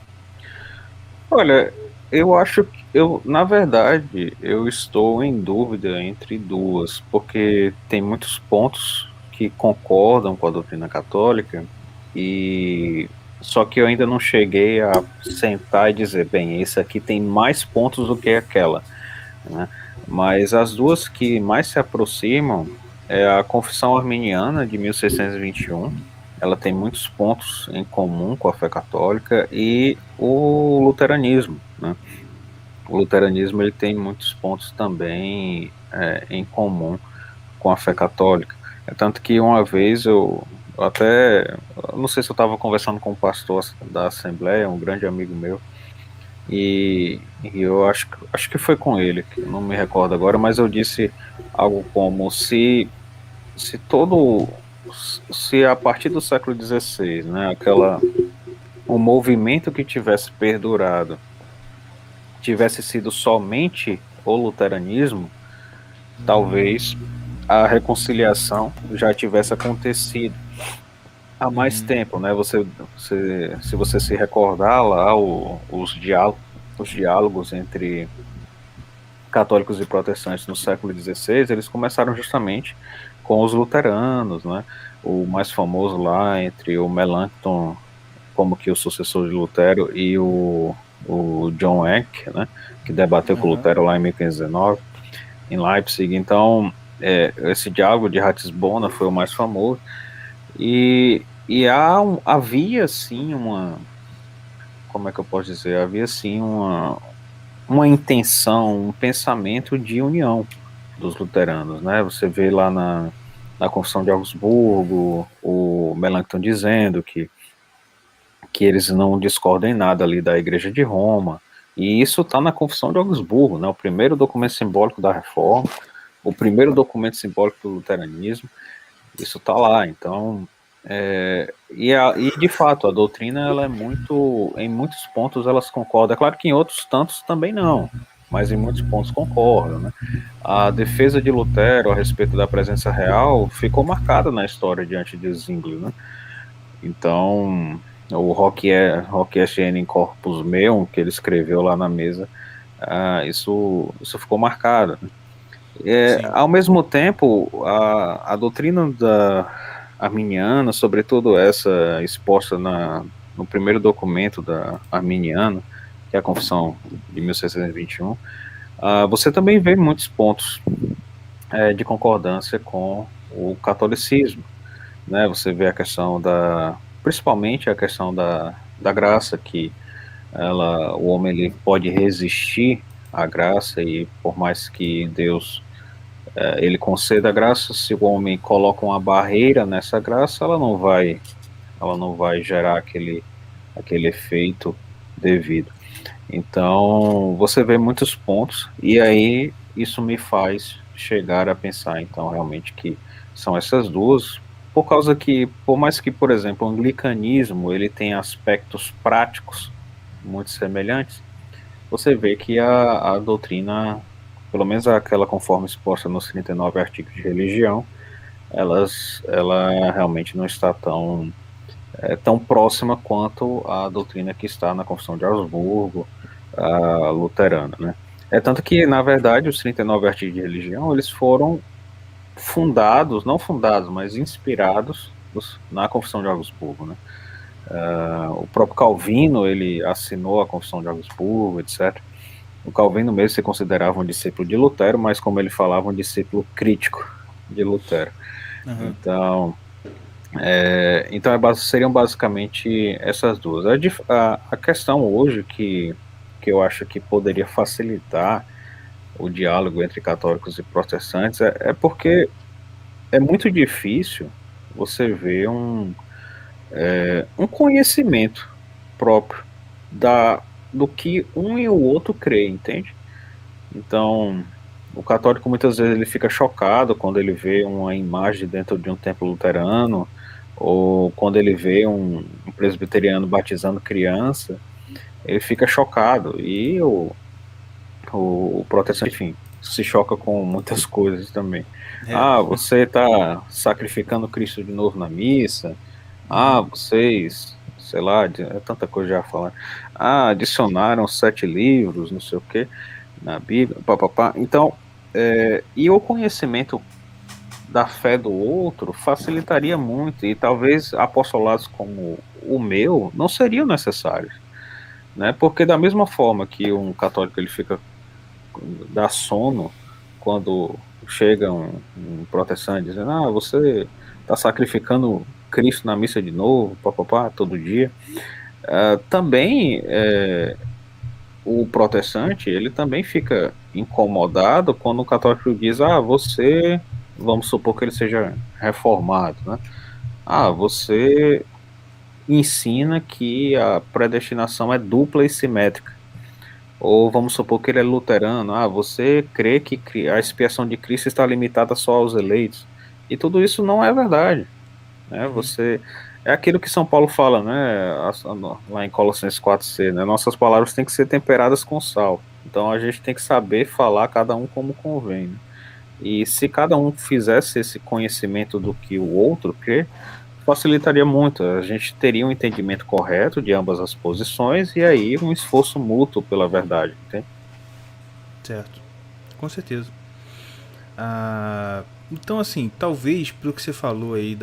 Olha, eu acho que na verdade, eu estou em dúvida entre duas, porque tem muitos pontos que concordam com a doutrina católica, e só que eu ainda não cheguei a sentar e dizer, bem, esse aqui tem mais pontos do que aquela, né? Mas as duas que mais se aproximam é a Confissão Arminiana de 1621. Ela tem muitos pontos em comum com a fé católica, e o luteranismo, né? O luteranismo ele tem muitos pontos também em comum com a fé católica. É tanto que uma vez eu não sei se eu estava conversando com um pastor da Assembleia, um grande amigo meu, e eu acho que foi com ele, que eu não me recordo agora, mas eu disse algo como se a partir do século XVI, né, o movimento que tivesse perdurado tivesse sido somente o luteranismo, talvez a reconciliação já tivesse acontecido há mais tempo, né? Se você se recordar lá, os diálogos entre católicos e protestantes no século XVI, eles começaram justamente com os luteranos, né? O mais famoso lá entre o Melanchthon, como que o sucessor de Lutero, e o John Eck, né? Que debateu com Lutero lá em 1519, em Leipzig. Então, esse diálogo de Ratisbona foi o mais famoso. E havia sim como é que eu posso dizer? Havia sim uma intenção, um pensamento de união dos luteranos, né? Você vê lá na Confissão de Augsburgo, o Melanchthon dizendo que eles não discordam em nada ali da Igreja de Roma, e isso está na Confissão de Augsburgo, né? O primeiro documento simbólico da Reforma, o primeiro documento simbólico do luteranismo, isso está lá. Então, e de fato a doutrina ela é muito, em muitos pontos elas concordam. É claro que em outros tantos também não, mas em muitos pontos concordam, né? A defesa de Lutero a respeito da presença real ficou marcada na história diante de Zwingli, né? Então o Hoc est in corpus meum, que ele escreveu lá na mesa, isso ficou marcado, né? Ao mesmo tempo, a doutrina arminiana, sobretudo essa exposta no primeiro documento da Arminiana, que é a Confissão de 1621, você também vê muitos pontos de concordância com o catolicismo, né? Você vê a questão principalmente a questão da graça, que o homem ele pode resistir à graça, e por mais que Deus ele conceda a graça, se o homem coloca uma barreira nessa graça, ela não vai gerar aquele efeito devido. Então, você vê muitos pontos, e aí isso me faz chegar a pensar, então, realmente que são essas duas, por causa que, por mais que, por exemplo, o anglicanismo, ele tem aspectos práticos muito semelhantes, você vê que a doutrina pelo menos aquela conforme exposta nos 39 artigos de religião, ela realmente não está tão próxima quanto a doutrina que está na Confissão de Augsburgo, a luterana, né? É tanto que, na verdade, os 39 artigos de religião, eles foram fundados, não fundados, mas inspirados na Confissão de Augsburgo, né? O próprio Calvino, ele assinou a Confissão de Augsburgo, etc. O Calvino mesmo se considerava um discípulo de Lutero, mas como ele falava, um discípulo crítico de Lutero. Aham. Então seriam basicamente essas duas. A questão hoje que eu acho que poderia facilitar o diálogo entre católicos e protestantes é porque é muito difícil você ver um conhecimento próprio do que um e o outro crê, entende? Então, o católico muitas vezes ele fica chocado quando ele vê uma imagem dentro de um templo luterano, ou quando ele vê um presbiteriano batizando criança, ele fica chocado. E o protestante, enfim, se choca com muitas coisas também. É. Ah, você está sacrificando Cristo de novo na missa. Ah, vocês, sei lá, é tanta coisa já falar. Ah, adicionaram 7 livros, não sei o que, na Bíblia, papapá. Então, e o conhecimento da fé do outro facilitaria muito, e talvez apostolados como o meu não seriam necessários, né? Porque da mesma forma que um católico ele fica dá sono quando chega um protestante dizendo, ah, você está sacrificando Cristo na missa de novo, papapá, todo dia. Também o protestante, ele também fica incomodado quando o católico diz, ah, você, vamos supor que ele seja reformado, né? Ah, você ensina que a predestinação é dupla e simétrica. Ou vamos supor que ele é luterano. Ah, você crê que a expiação de Cristo está limitada só aos eleitos. E tudo isso não é verdade, né? Você é aquilo que São Paulo fala, né? Lá em Colossenses 4c, né? Nossas palavras têm que ser temperadas com sal. Então a gente tem que saber falar cada um como convém, né? E se cada um fizesse esse conhecimento do que o outro crê, facilitaria muito. A gente teria um entendimento correto de ambas as posições e aí um esforço mútuo pela verdade, entende? Certo. Com certeza. Então, assim, talvez pelo que você falou aí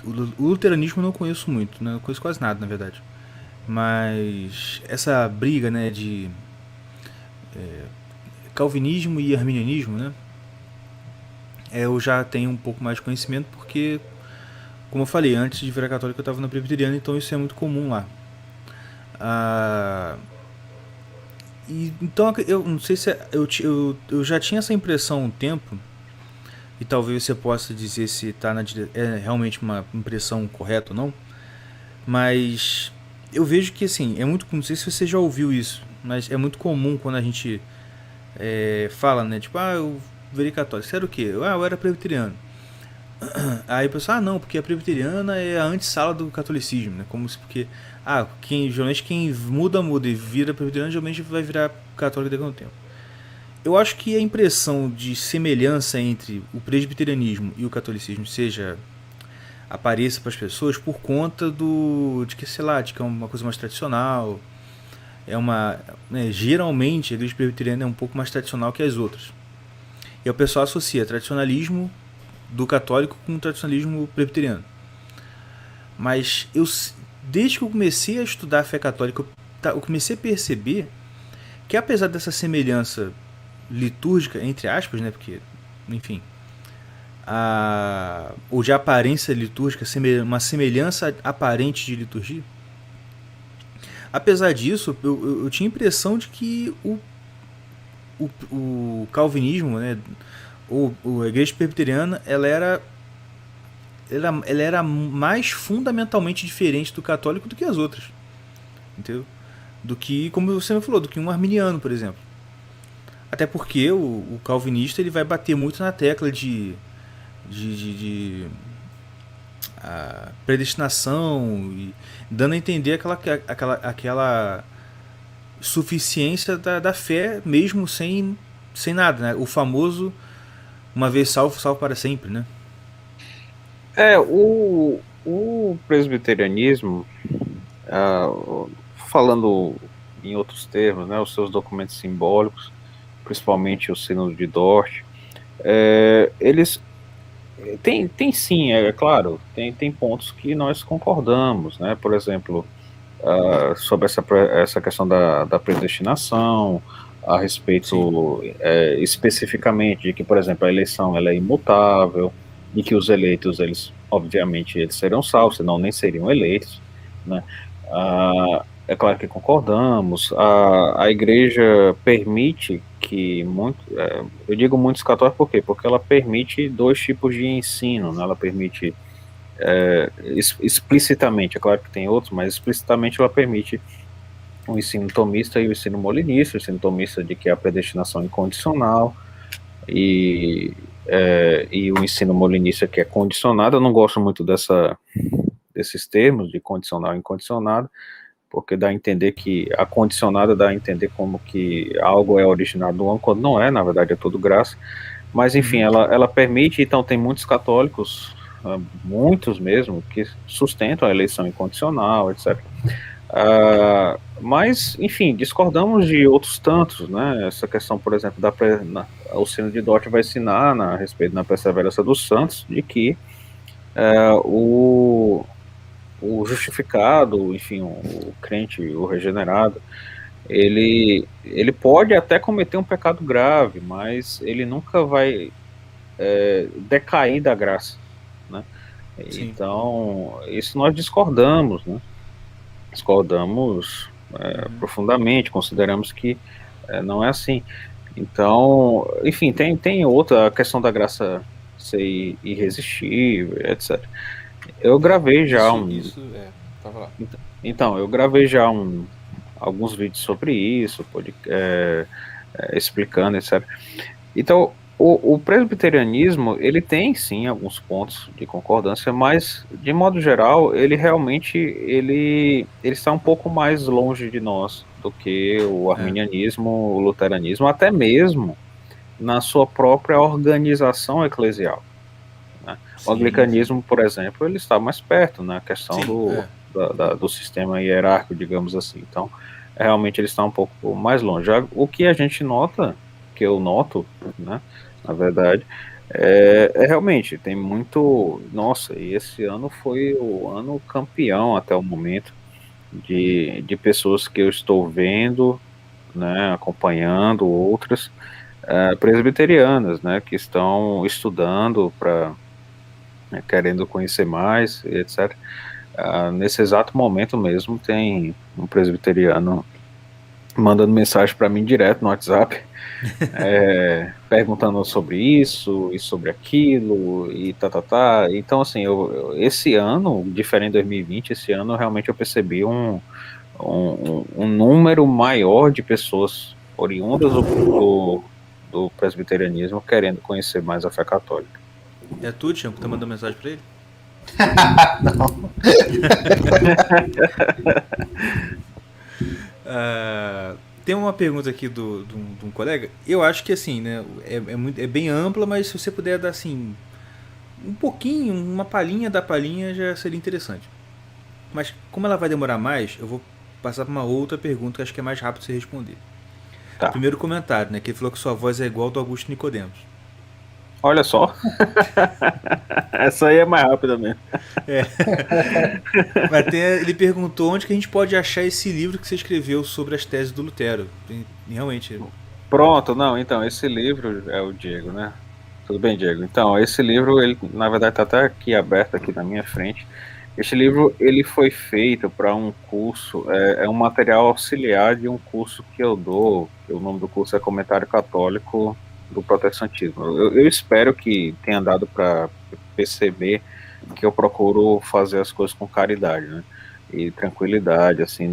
o luteranismo eu não conheço muito, né? Não conheço quase nada, na verdade. Mas essa briga, né, de calvinismo e arminianismo, né? Eu já tenho um pouco mais de conhecimento porque, como eu falei, antes de virar católico eu estava na presbiteriana, então isso é muito comum lá. Então eu não sei se eu já tinha essa impressão há um tempo, e talvez você possa dizer se é realmente uma impressão correta ou não, mas eu vejo que assim, é muito, não sei se você já ouviu isso, mas é muito comum quando a gente fala, né, tipo, eu virei católico, você era o quê? Eu era presbiteriano. Aí o pessoal, não, porque a presbiteriana é a antessala do catolicismo, né? Como se porque geralmente quem muda e vira presbiteriano geralmente vai virar católico daqui a um tempo. Eu acho que a impressão de semelhança entre o presbiterianismo e o catolicismo apareça para as pessoas por conta de que, sei lá, de que é uma coisa mais tradicional. Geralmente a igreja presbiteriana é um pouco mais tradicional que as outras. E o pessoal associa tradicionalismo do católico com o tradicionalismo presbiteriano. Mas desde que eu comecei a estudar a fé católica, eu comecei a perceber que apesar dessa semelhança litúrgica, entre aspas, né, porque, enfim, ou de aparência litúrgica, uma semelhança aparente de liturgia, apesar disso, eu tinha a impressão de que o calvinismo, né, ou a igreja presbiteriana, ela era mais fundamentalmente diferente do católico do que as outras, entendeu? Do que, como você me falou, do que um arminiano, por exemplo. Até porque o calvinista ele vai bater muito na tecla de predestinação, e dando a entender aquela suficiência da fé, mesmo sem nada, né? O famoso uma vez salvo, salvo para sempre, né? O presbiterianismo, ah, falando em outros termos, né, os seus documentos simbólicos, principalmente o Sínodo de Dort, eles tem sim, é claro, tem pontos que nós concordamos, né? Por exemplo, sobre essa questão da predestinação, a respeito especificamente de que, por exemplo, a eleição ela é imutável, e que os eleitos, eles, obviamente, eles serão salvos, senão nem seriam eleitos, né? É claro que concordamos, a igreja permite que, eu digo muitos católicos por quê? Porque ela permite dois tipos de ensino, né? Ela permite explicitamente, é claro que tem outros, mas explicitamente ela permite o ensino tomista e o ensino molinista, o ensino tomista de que é a predestinação incondicional, e o ensino molinista que é condicionado. Eu não gosto muito desses termos de condicional e incondicionado, porque dá a entender que a condicionada dá a entender como que algo é originado do homem, quando não é, na verdade é tudo graça. Mas enfim, ela permite, então tem muitos católicos, muitos mesmo, que sustentam a eleição incondicional, etc. Mas, enfim, discordamos de outros tantos, né? Essa questão, por exemplo, o Sínodo de Dort vai ensinar a respeito da perseverança dos santos, de que o justificado, enfim, o crente, o regenerado, ele pode até cometer um pecado grave, mas ele nunca vai decair da graça, né? Sim. Então, isso nós discordamos, né? Discordamos profundamente, consideramos que não é assim. Então, enfim, tem outra, a questão da graça ser irresistível, etc. Eu gravei já Então, eu gravei já alguns vídeos sobre isso, explicando, etc. Então, o presbiterianismo, ele tem sim alguns pontos de concordância, mas de modo geral, ele realmente ele está um pouco mais longe de nós do que o arminianismo, o luteranismo, até mesmo na sua própria organização eclesial, né? O anglicanismo, por exemplo, ele está mais perto na questão do sistema hierárquico, digamos assim. Então, realmente ele está um pouco mais longe. O que a gente nota, que eu noto, né, na verdade, realmente tem muito. Nossa, e esse ano foi o ano campeão até o momento de pessoas que eu estou vendo, né, acompanhando outras presbiterianas, né, que estão estudando querendo conhecer mais, etc. Nesse exato momento mesmo tem um presbiteriano mandando mensagem para mim direto no WhatsApp, perguntando sobre isso e sobre aquilo e tá. Então, assim, esse ano, diferente de 2020, esse ano realmente eu percebi um número maior de pessoas oriundas do presbiterianismo querendo conhecer mais a fé católica. É tu, Tiago, que tá mandando mensagem para ele? Não. Tem uma pergunta aqui de um colega. Eu acho que assim, né, é bem ampla, mas se você puder dar assim um pouquinho, uma palhinha da palhinha, já seria interessante. Mas como ela vai demorar mais, eu vou passar para uma outra pergunta que acho que é mais rápido de você responder. Tá. Primeiro comentário, né, que ele falou que sua voz é igual ao do Augusto Nicodemos. Olha só. Essa aí é mais rápida mesmo. Mas ele perguntou onde que a gente pode achar esse livro que você escreveu sobre as teses do Lutero. Realmente. Pronto, não, então, esse livro é o Diego, né? Tudo bem, Diego? Então, esse livro, ele, na verdade, está até aqui aberto aqui na minha frente. Este livro, ele foi feito para um curso, é um material auxiliar de um curso que eu dou. O nome do curso é Comentário Católico do Protestantismo. Eu espero que tenha dado para perceber que eu procuro fazer as coisas com caridade, né? E tranquilidade, assim,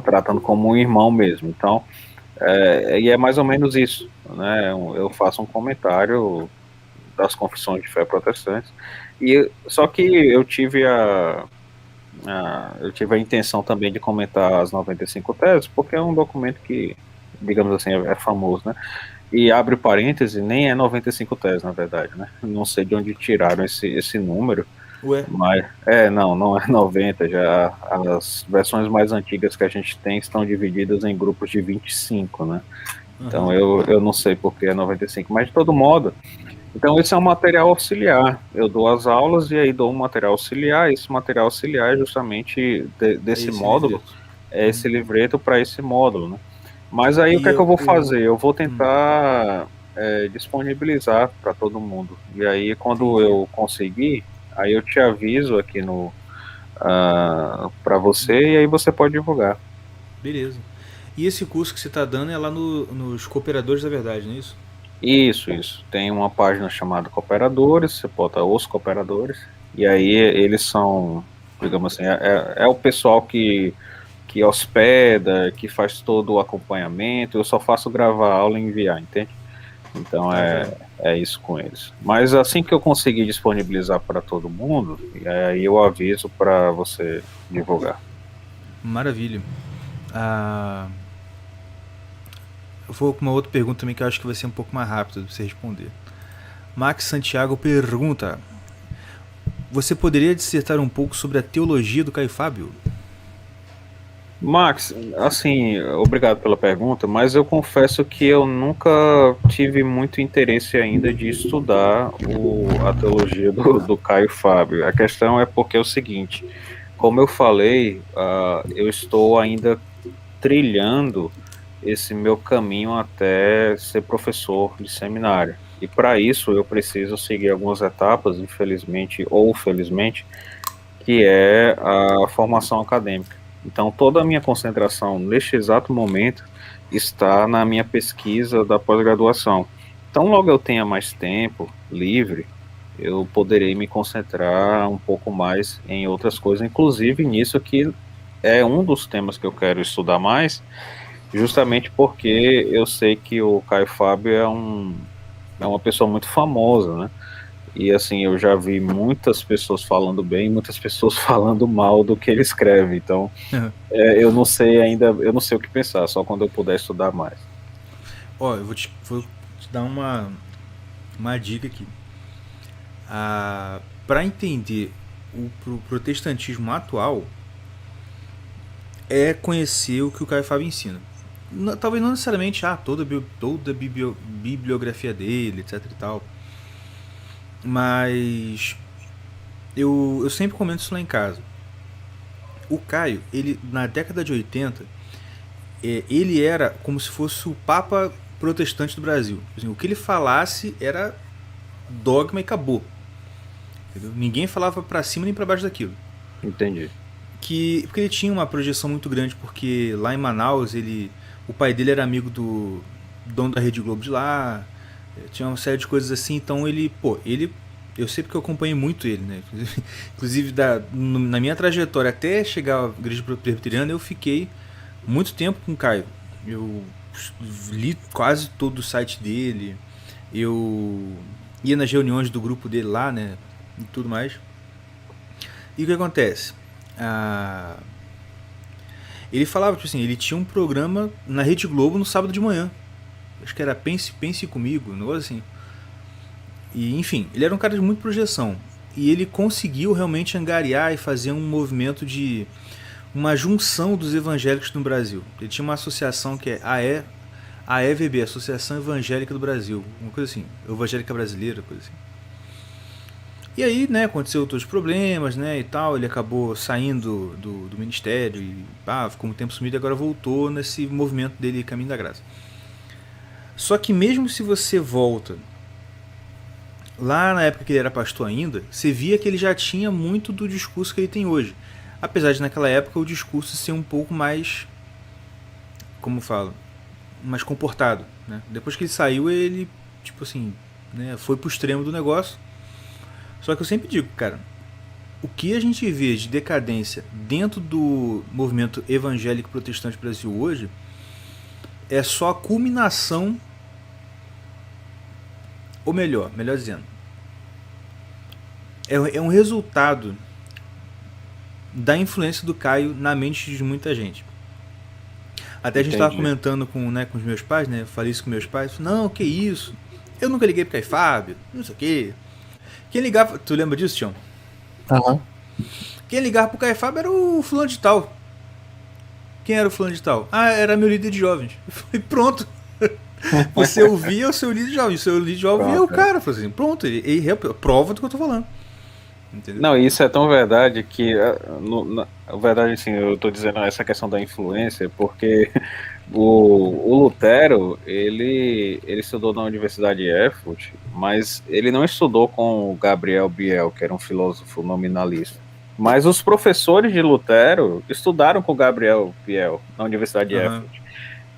tratando como um irmão mesmo. Então, e é mais ou menos isso, né? Eu faço um comentário das confissões de fé protestantes, só que eu tive eu tive a intenção também de comentar as 95 teses, porque é um documento que, digamos assim, é famoso, né? E abre parêntese, nem é 95 teses, na verdade, né? Não sei de onde tiraram esse número, Ué, mas, não é 90, já as versões mais antigas que a gente tem estão divididas em grupos de 25, né? Então aham, eu não sei por que é 95, mas de todo modo, então esse é um material auxiliar. Eu dou as aulas e aí dou um material auxiliar. Esse material auxiliar é justamente é desse esse módulo, livreto. é Uhum. esse livreto para esse módulo, né? Mas aí o E que é que eu vou o. fazer? Eu vou Hum, tentar disponibilizar para todo mundo. E aí quando entendi. eu conseguir, aí eu te aviso aqui no para você Hum, e aí você pode divulgar. beleza. E esse curso que você está dando é lá nos Cooperadores da Verdade, não é isso? Isso. Tem uma página chamada Cooperadores, você bota os Cooperadores, e aí eles são, digamos assim, é o pessoal que hospeda, que faz todo o acompanhamento, eu só faço gravar a aula e enviar, entende? Então Tá joia. é isso com eles. Mas assim que eu conseguir disponibilizar para todo mundo, aí eu aviso para você divulgar. Maravilha. Ah, eu vou com uma outra pergunta também que eu acho que vai ser um pouco mais rápido de você responder. Max Santiago pergunta: você poderia dissertar um pouco sobre a teologia do Caio Fábio? Max, assim, obrigado pela pergunta, mas eu confesso que eu nunca tive muito interesse ainda de estudar a teologia do Caio Fábio. A questão é porque é o seguinte, como eu falei, eu estou ainda trilhando esse meu caminho até ser professor de seminário. E para isso eu preciso seguir algumas etapas, infelizmente ou felizmente, que é a formação acadêmica. Então, toda a minha concentração neste exato momento está na minha pesquisa da pós-graduação. Então, logo eu tenha mais tempo livre, eu poderei me concentrar um pouco mais em outras coisas, inclusive nisso que é um dos temas que eu quero estudar mais, justamente porque eu sei que o Caio Fábio é uma pessoa muito famosa, né? E assim, eu já vi muitas pessoas falando bem, muitas pessoas falando mal do que ele escreve. Então, eu não sei ainda, eu não sei o que pensar, só quando eu puder estudar mais. Ó, vou te dar uma dica aqui. Para entender o protestantismo atual, é conhecer o que o Caio Fábio ensina. Talvez não necessariamente toda a bibliografia dele, etc e tal, mas eu sempre comento isso lá em casa. O Caio, ele na década de 80, ele era como se fosse o Papa protestante do Brasil. Assim, o que ele falasse era dogma e acabou. Entendeu? Ninguém falava para cima nem para baixo daquilo. Entendi. Porque ele tinha uma projeção muito grande, porque lá em Manaus o pai dele era amigo do dono da Rede Globo de lá, tinha uma série de coisas assim, então eu sei porque eu acompanhei muito ele, né? Inclusive na minha trajetória até chegar à igreja presbiteriana, eu fiquei muito tempo com o Caio. Eu li quase todo o site dele, eu ia nas reuniões do grupo dele lá, né? E tudo mais. E o que acontece? Ah, ele falava, tipo assim, ele tinha um programa na Rede Globo no sábado de manhã. Acho que era Pense Comigo, um negócio assim. E, enfim, ele era um cara de muita projeção. E ele conseguiu realmente angariar e fazer um movimento de uma junção dos evangélicos no Brasil. Ele tinha uma associação que é a EVB, Associação Evangélica do Brasil, uma coisa assim, evangélica brasileira, coisa assim. E aí, né, aconteceu outros problemas, né, e tal, ele acabou saindo do ministério e ficou um tempo sumido e agora voltou nesse movimento dele Caminho da Graça. Só que mesmo se você volta lá na época que ele era pastor ainda, você via que ele já tinha muito do discurso que ele tem hoje. Apesar de naquela época o discurso ser um pouco mais, como falo, mais comportado, né? Depois que ele saiu, ele, tipo assim, né, foi pro extremo do negócio. Só que eu sempre digo, cara, o que a gente vê de decadência dentro do movimento evangélico protestante do Brasil hoje é só a culminação, ou melhor dizendo, é um resultado da influência do Caio na mente de muita gente. Até a gente estava comentando com os meus pais, né? Eu falei isso com meus pais. Não, que isso? Eu nunca liguei pro Caio Fábio, não sei o quê. Quem ligava... Tu lembra disso, Tião? Aham. Quem ligava pro Caio Fábio era o fulano de tal. Quem era o fulano de tal? Ah, era meu líder de jovens. Eu falei, pronto. Você ouvia o seu líder de jovens. O seu líder de jovens ouvia o cara. Eu falei assim, pronto, ele prova do que eu tô falando. Entendeu? Não, isso é tão verdade que, na verdade, assim, eu tô dizendo essa questão da influência, porque o Lutero, ele estudou na Universidade de Erfurt, mas ele não estudou com o Gabriel Biel, que era um filósofo nominalista. Mas os professores de Lutero estudaram com o Gabriel Biel na Universidade de Erfurt.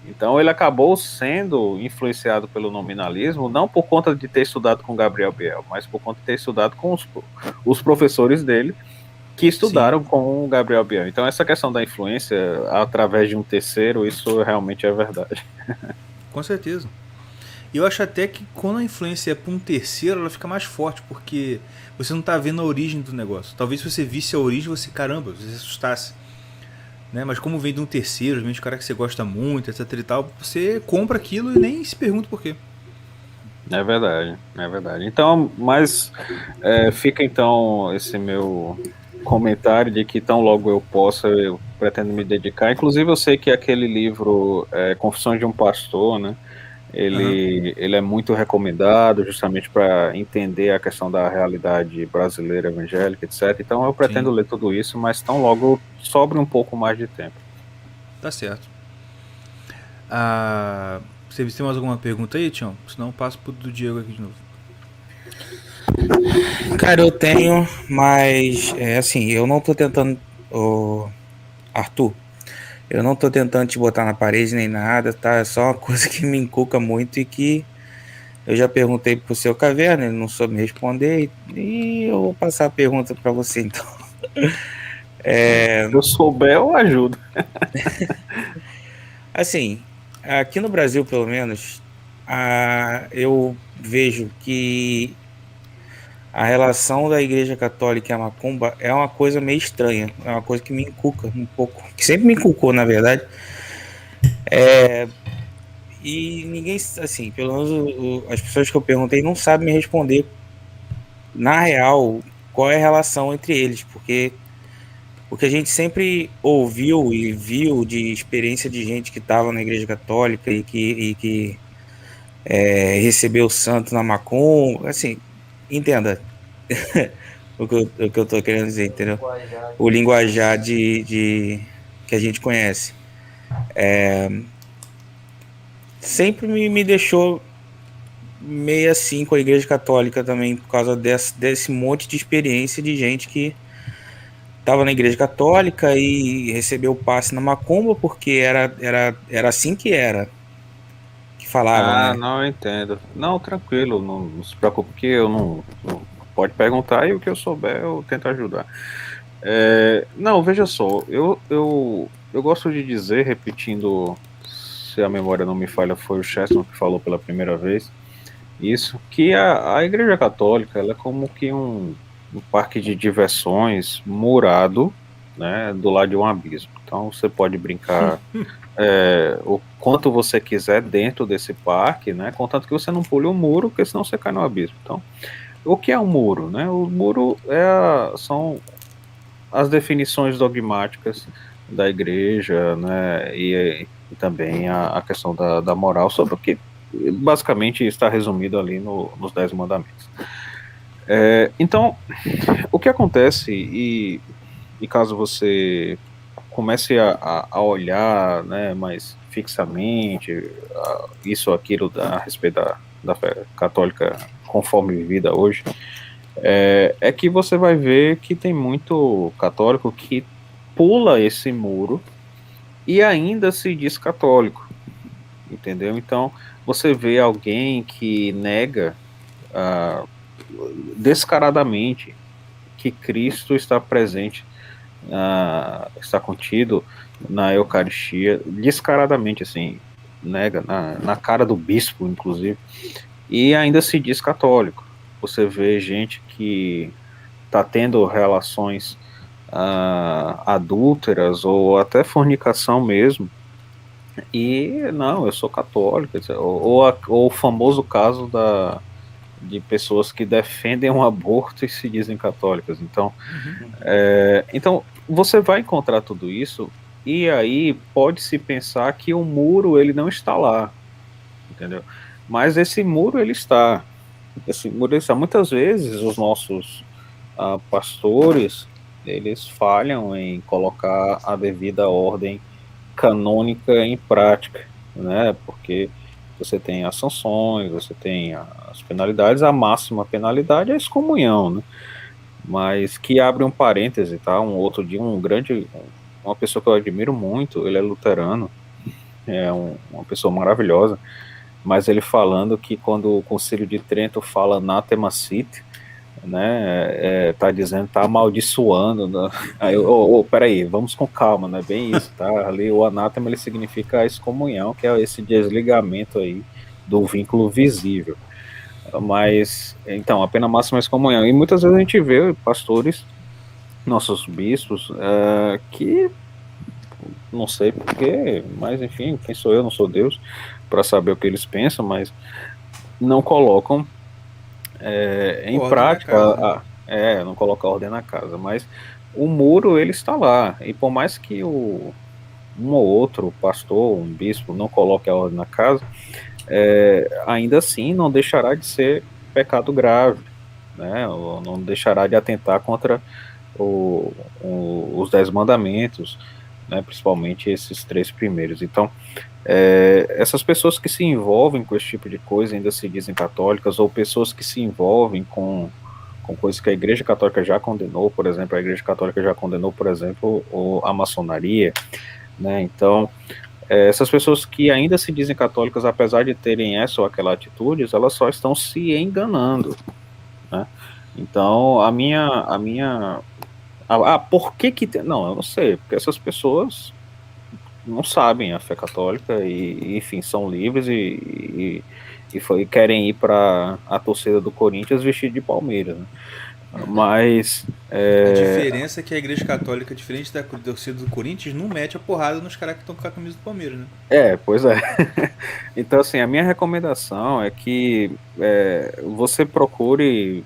Então ele acabou sendo influenciado pelo nominalismo, não por conta de ter estudado com Gabriel Biel, mas por conta de ter estudado com os professores dele, que estudaram Sim. com o Gabriel Biel. Então essa questão da influência através de um terceiro, isso realmente é verdade. Com certeza. E eu acho até que quando a influência é para um terceiro, ela fica mais forte, porque você não está vendo a origem do negócio. Talvez se você visse a origem, você, caramba, você se assustasse. Né? Mas como vem de um terceiro, de um cara que você gosta muito, etc e tal, você compra aquilo e nem se pergunta por quê. É verdade, é verdade. Então, mas fica então esse meu comentário de que tão logo eu possa, eu pretendo me dedicar. Inclusive eu sei que aquele livro Confissões de um Pastor, né? Ele é muito recomendado justamente para entender a questão da realidade brasileira, evangélica, etc. Então eu pretendo ler tudo isso, mas tão logo sobre um pouco mais de tempo. Tá certo. Você tem mais alguma pergunta aí, Tião? Senão eu passo pro do Diego aqui de novo. Cara, eu tenho, mas assim, eu não tô tentando... Arthur, eu não tô tentando te botar na parede nem nada, tá? É só uma coisa que me encuca muito e que eu já perguntei pro seu Caverna, ele não soube me responder e eu vou passar a pergunta para você, então. Se eu souber, eu ajudo. Assim, aqui no Brasil, pelo menos, eu vejo que a relação da Igreja Católica e a macumba é uma coisa meio estranha, é uma coisa que me encuca um pouco, que sempre me encucou, na verdade. E ninguém, assim, pelo menos as pessoas que eu perguntei não sabem me responder, na real, qual é a relação entre eles, porque o que a gente sempre ouviu e viu de experiência de gente que estava na Igreja Católica e que recebeu o santo na macumba, assim, entenda o que eu tô querendo dizer, entendeu? O linguajar que a gente conhece. Sempre me deixou meio assim com a Igreja Católica também, por causa desse monte de experiência de gente que estava na Igreja Católica e recebeu o passe na macumba, porque era assim que era. Que falava, né? Não, eu entendo. Não, tranquilo, não se preocupe que eu não pode perguntar e o que eu souber eu tento ajudar. Não, veja só, eu gosto de dizer, repetindo, se a memória não me falha, foi o Cheston que falou pela primeira vez, isso, que a Igreja Católica ela é como que um parque de diversões murado, né, do lado de um abismo. Então você pode brincar o quanto você quiser dentro desse parque, né, contanto que você não pule o muro, porque senão você cai no abismo. Então, o que é um muro? Né? O muro são as definições dogmáticas da igreja, né, e também a questão da moral, sobre o que basicamente está resumido ali nos 10 mandamentos. Então, o que acontece, e caso você comece a olhar, né, mais fixamente isso ou aquilo a respeito da fé católica conforme vivida hoje, é que você vai ver que tem muito católico que pula esse muro e ainda se diz católico, entendeu? Então, você vê alguém que nega descaradamente que Cristo está presente, está contido na Eucaristia, descaradamente, assim, nega, na cara do bispo, inclusive, e ainda se diz católico. Você vê gente que está tendo relações adúlteras ou até fornicação mesmo. E não, eu sou católico, ou o famoso caso de pessoas que defendem um aborto e se dizem católicas. Então, então você vai encontrar tudo isso, e aí pode-se pensar que o muro ele não está lá, entendeu? Mas esse muro ele está. Esse muro ele está. Muitas vezes os nossos pastores eles falham em colocar a devida ordem canônica em prática, né? Porque você tem as sanções, você tem as penalidades, a máxima penalidade é a excomunhão, né? Mas que abre um parêntese, tá? Um outro dia, uma pessoa que eu admiro muito, ele é luterano, uma pessoa maravilhosa, mas ele falando que quando o Concílio de Trento fala anathema sit, né, tá dizendo, tá amaldiçoando, né? Aí, peraí, vamos com calma, não é bem isso, tá? Ali o anátema ele significa a excomunhão, que é esse desligamento aí do vínculo visível. Mas, então, a pena máxima é a excomunhão. E muitas vezes a gente vê pastores, nossos bispos, que não sei porquê, mas enfim, quem sou eu, não sou Deus, para saber o que eles pensam, mas não colocam em prática, não coloca ordem na casa, mas o muro ele está lá, e por mais que um ou outro pastor, um bispo não coloque a ordem na casa, ainda assim não deixará de ser pecado grave, né? Ou não deixará de atentar contra os 10 mandamentos, né? Principalmente esses 3 primeiros. Então, essas pessoas que se envolvem com esse tipo de coisa ainda se dizem católicas, ou pessoas que se envolvem com coisas que a Igreja Católica já condenou, por exemplo, a Igreja Católica já condenou, por exemplo, a maçonaria, né? Então, essas pessoas que ainda se dizem católicas, apesar de terem essa ou aquela atitude, elas só estão se enganando, né? Então, por que não, eu não sei, porque essas pessoas não sabem a fé católica e enfim, são livres e querem ir para a torcida do Corinthians vestido de Palmeiras, né? Mas a diferença é que a Igreja Católica, diferente da torcida do Corinthians, não mete a porrada nos caras que estão com a camisa do Palmeiras, né? Pois é. Então, assim, a minha recomendação é que você procure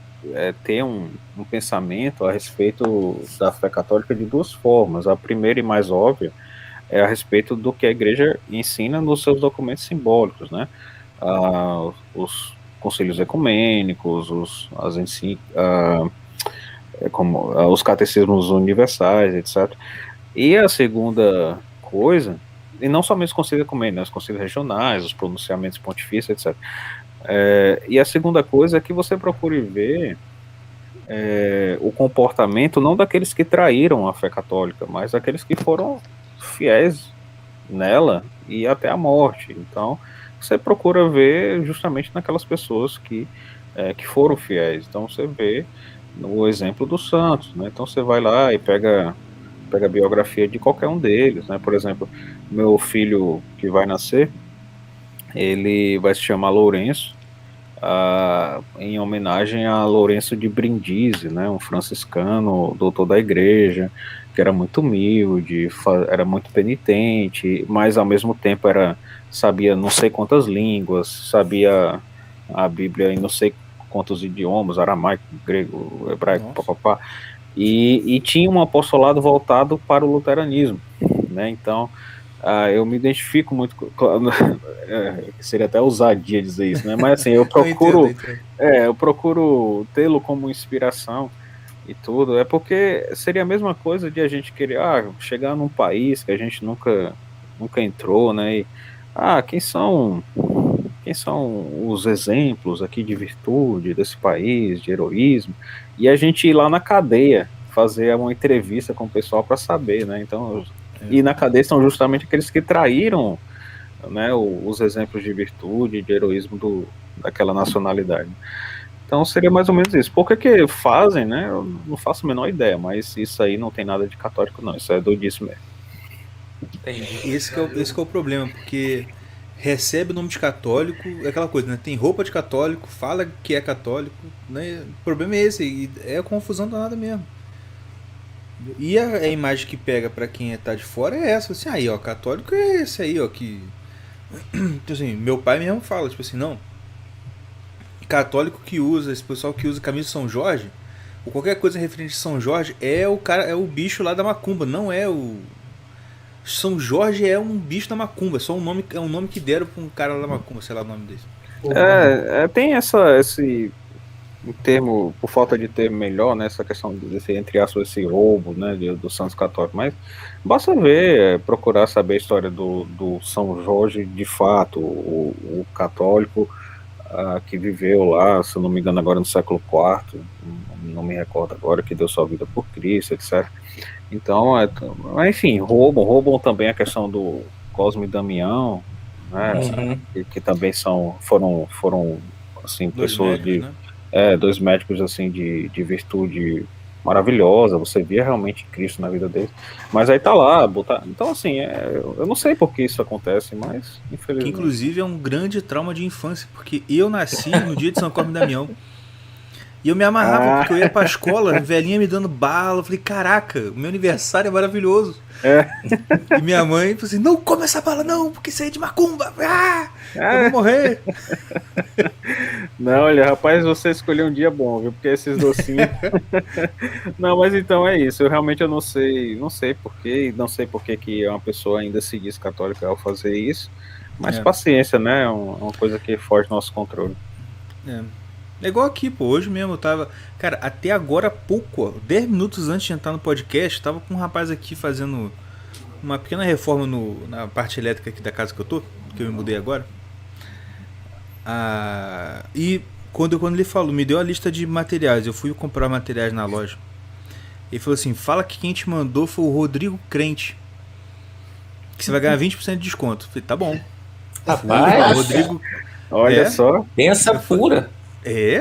ter um pensamento a respeito da fé católica de 2 formas. A primeira e mais óbvia é a respeito do que a igreja ensina nos seus documentos simbólicos, né? Os concílios ecumênicos, os catecismos universais, etc. E a segunda coisa, e não somente os concílios ecumênicos, né, os concílios regionais, os pronunciamentos pontifícios, etc. E a segunda coisa é que você procure ver o comportamento não daqueles que traíram a fé católica, mas daqueles que foram fiéis nela e até a morte. Então, você procura ver justamente naquelas pessoas que foram fiéis. Então, você vê no exemplo dos santos, né? Então, você vai lá e pega a biografia de qualquer um deles, né? Por exemplo, meu filho que vai nascer, ele vai se chamar Lourenço, em homenagem a Lourenço de Brindisi, né? Um franciscano, doutor da igreja, que era muito humilde, era muito penitente, mas ao mesmo tempo sabia não sei quantas línguas, sabia a Bíblia em não sei quantos idiomas, aramaico, grego, hebraico, papapá, e tinha um apostolado voltado para o luteranismo, né? Então, eu me identifico muito, seria até ousadia dizer isso, né? Mas assim, eu procuro, eu procuro tê-lo como inspiração e tudo, porque seria a mesma coisa de a gente querer chegar num país que a gente nunca entrou, né? E, quem são os exemplos aqui de virtude desse país, de heroísmo, e a gente ir lá na cadeia fazer uma entrevista com o pessoal para saber, né? Então, e na cadeia estão justamente aqueles que traíram, né, os exemplos de virtude, de heroísmo daquela nacionalidade. Então seria mais ou menos isso. Por que fazem, né? Eu não faço a menor ideia, mas isso aí não tem nada de católico, não. Isso é doidice mesmo. Entendi. Esse que é o problema, porque recebe o nome de católico, é aquela coisa, né? Tem roupa de católico, fala que é católico, né? O problema é esse, e é a confusão danada mesmo. E a imagem que pega pra quem tá de fora é essa, assim, aí ó, católico é esse aí, ó, que... Então, assim, meu pai mesmo fala, tipo assim, não, católico que usa, esse pessoal que usa camisa de São Jorge, ou qualquer coisa referente a São Jorge, é o cara, é o bicho lá da macumba, não é o... São Jorge é um bicho da macumba, é um nome que deram pra um cara lá da macumba, sei lá o nome desse. Tem esse termo, por falta de termo melhor, né, essa questão desse, entre aspas, esse roubo, né, do Santos Católico, mas basta ver, procurar saber a história do São Jorge de fato, o católico que viveu lá, se eu não me engano agora no século IV, não me recordo agora, que deu sua vida por Cristo, etc. Então, enfim, roubam também a questão do Cosme e Damião, né, que também foram assim, Dois pessoas médicos, né? dois médicos assim de virtude maravilhosa, você via realmente Cristo na vida deles, mas aí tá lá, então assim, eu não sei por que isso acontece, mas Que infelizmente. inclusive é um grande trauma de infância, porque eu nasci no dia de São Cosme e Damião. E eu me amarrava, porque eu ia pra escola, velhinha me dando bala. Eu falei, caraca, o meu aniversário é maravilhoso. E minha mãe falou assim, não come essa bala não, porque isso aí é de macumba. Eu vou morrer. Não, olha, rapaz, você escolheu um dia bom, viu? Porque esses docinhos. Não, mas então é isso. Eu realmente não sei porquê, não sei por que uma pessoa ainda se diz católica ao fazer isso. Mas paciência, né? É uma coisa que foge do nosso controle. É igual aqui, pô. Hoje mesmo eu tava. Cara, até agora há pouco, ó, 10 minutos antes de entrar no podcast, tava com um rapaz aqui fazendo uma pequena reforma na parte elétrica aqui da casa que eu tô, que eu me mudei agora. E quando ele falou, me deu a lista de materiais, eu fui comprar materiais na loja. Ele falou assim: fala que quem te mandou foi o Rodrigo Crente, que você vai ganhar 20% de desconto. Eu falei, tá bom. Rapaz, Rodrigo. Olha só. Pensa pura.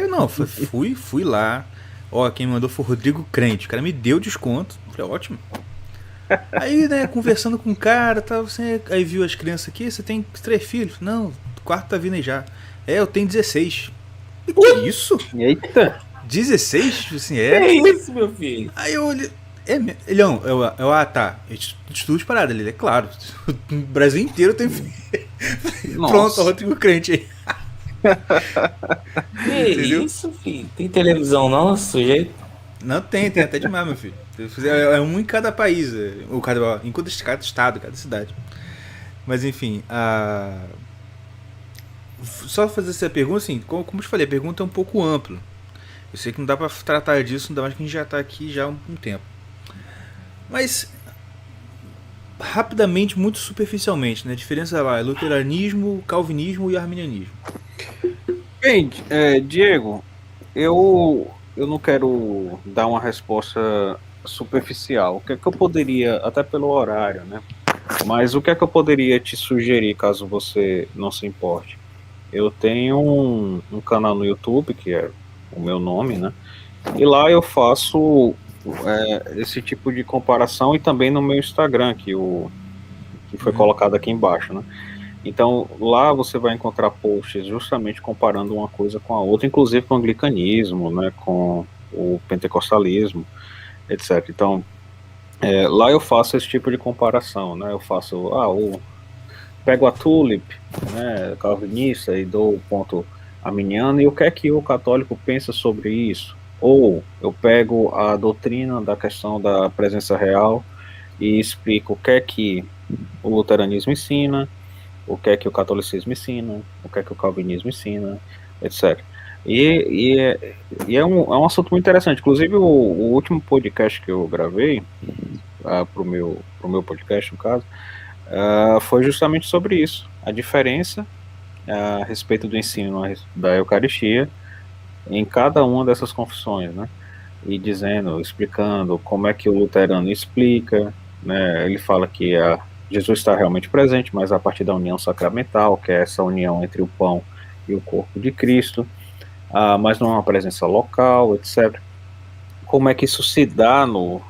Não, fui lá. Ó, quem mandou foi o Rodrigo Crente. O cara me deu desconto. Falei, ótimo. Aí, né, conversando com o cara, tá, aí viu as crianças aqui, você tem 3 filhos? Não, o quarto tá vindo aí já. Eu tenho 16. E que isso? Eita! 16? Assim, Que isso, meu filho? Aí eu olhei. Ele não, tá. Estudo de parada ali, é claro. O Brasil inteiro tem. Pronto, o Rodrigo Crente aí. Que isso, filho? Tem televisão não, sujeito? Não tem até demais, meu filho. É um em cada país, em cada estado, cada cidade. Mas enfim, só fazer essa pergunta, assim, como eu te falei, a pergunta é um pouco ampla. Eu sei que não dá pra tratar disso, ainda mais que a gente já tá aqui já há um tempo. Mas, rapidamente, muito superficialmente, né? A diferença lá é luteranismo, calvinismo e arminianismo. Bem, Diego, eu não quero dar uma resposta superficial. O que é que eu poderia, até pelo horário, né? Mas o que é que eu poderia te sugerir, caso você não se importe? Eu tenho um canal no YouTube, que é o meu nome, né? E lá eu faço esse tipo de comparação, e também no meu Instagram, que foi colocado aqui embaixo, né? Então, lá você vai encontrar posts justamente comparando uma coisa com a outra, inclusive com o anglicanismo, né, com o pentecostalismo, etc. Então, lá eu faço esse tipo de comparação, né? Eu faço, pego a Tulip, né, calvinista, e dou o ponto arminiano, e o que é que o católico pensa sobre isso? Ou eu pego a doutrina da questão da presença real e explico o que é que o luteranismo ensina, o que é que o catolicismo ensina, o que é que o calvinismo ensina, etc. E é um assunto muito interessante. Inclusive, o último podcast que eu gravei, pro meu podcast, no caso, foi justamente sobre isso. A diferença a respeito do ensino da Eucaristia em cada uma dessas confissões, né? E explicando como é que o luterano explica, né? Ele fala que Jesus está realmente presente, mas a partir da união sacramental, que é essa união entre o pão e o corpo de Cristo, mas não é uma presença local, etc. Como é que isso se dá no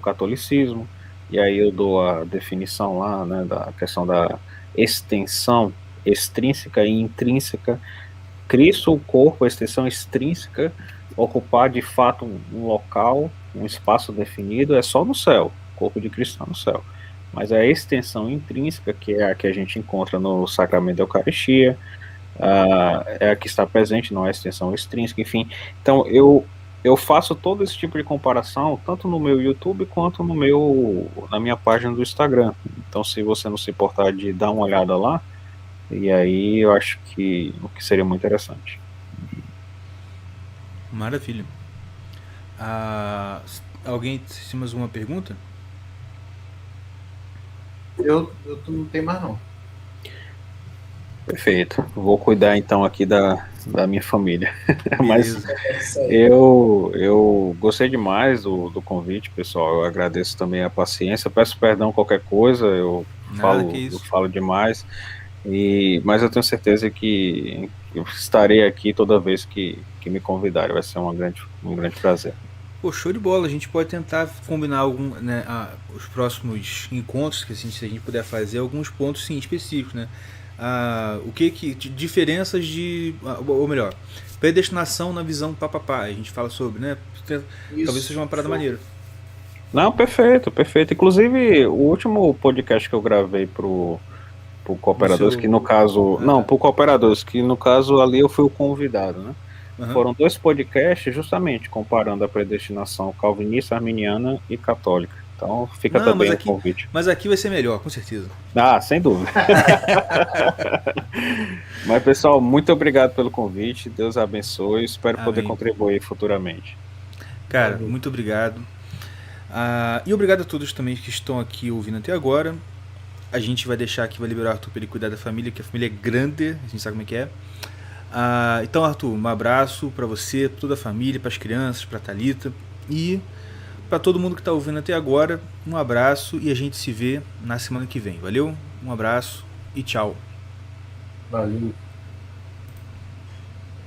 catolicismo? E aí eu dou a definição lá, né, da questão da extensão extrínseca e intrínseca. Cristo, o corpo, a extensão extrínseca ocupar de fato um local, um espaço definido, é só no céu. O corpo de Cristo está no céu. Mas a extensão intrínseca, que é a que a gente encontra no sacramento da Eucaristia, é a que está presente, não é a extensão extrínseca, enfim. Então eu faço todo esse tipo de comparação, tanto no meu YouTube quanto na minha página do Instagram. Então, se você não se importar de dar uma olhada lá, e aí eu acho que seria muito interessante. Maravilha. Alguém tem mais uma pergunta? Eu não tenho mais, não. Perfeito. Vou cuidar então aqui da minha família. Mas Isso aí. eu gostei demais do convite, pessoal. Eu agradeço também a paciência. Peço perdão qualquer coisa, eu falo demais. Mas eu tenho certeza que eu estarei aqui toda vez que me convidarem. Vai ser um grande prazer. Pô, show de bola. A gente pode tentar combinar os próximos encontros que se a gente puder fazer, alguns pontos sim específicos, né? Diferenças ou melhor, predestinação na visão papapá. A gente fala sobre, né? Talvez seja uma parada maneira. Não, perfeito. Inclusive, o último podcast que eu gravei pro Cooperadores, que no caso... pro Cooperadores, que no caso ali eu fui o convidado, né? Foram 2 podcasts justamente comparando a predestinação calvinista, arminiana e católica. Então fica também o convite. Mas aqui vai ser melhor, com certeza. Sem dúvida. Mas, pessoal, muito obrigado pelo convite. Deus abençoe. Espero poder contribuir futuramente. Cara, muito obrigado. E obrigado a todos também que estão aqui ouvindo até agora. A gente vai deixar aqui, vai liberar o Arthur para ele cuidar da família, que a família é grande, a gente sabe como é que é. Então, Arthur, um abraço para você, para toda a família, para as crianças, para a Thalita e para todo mundo que está ouvindo até agora. Um abraço e a gente se vê na semana que vem. Valeu? Um abraço e tchau. Valeu.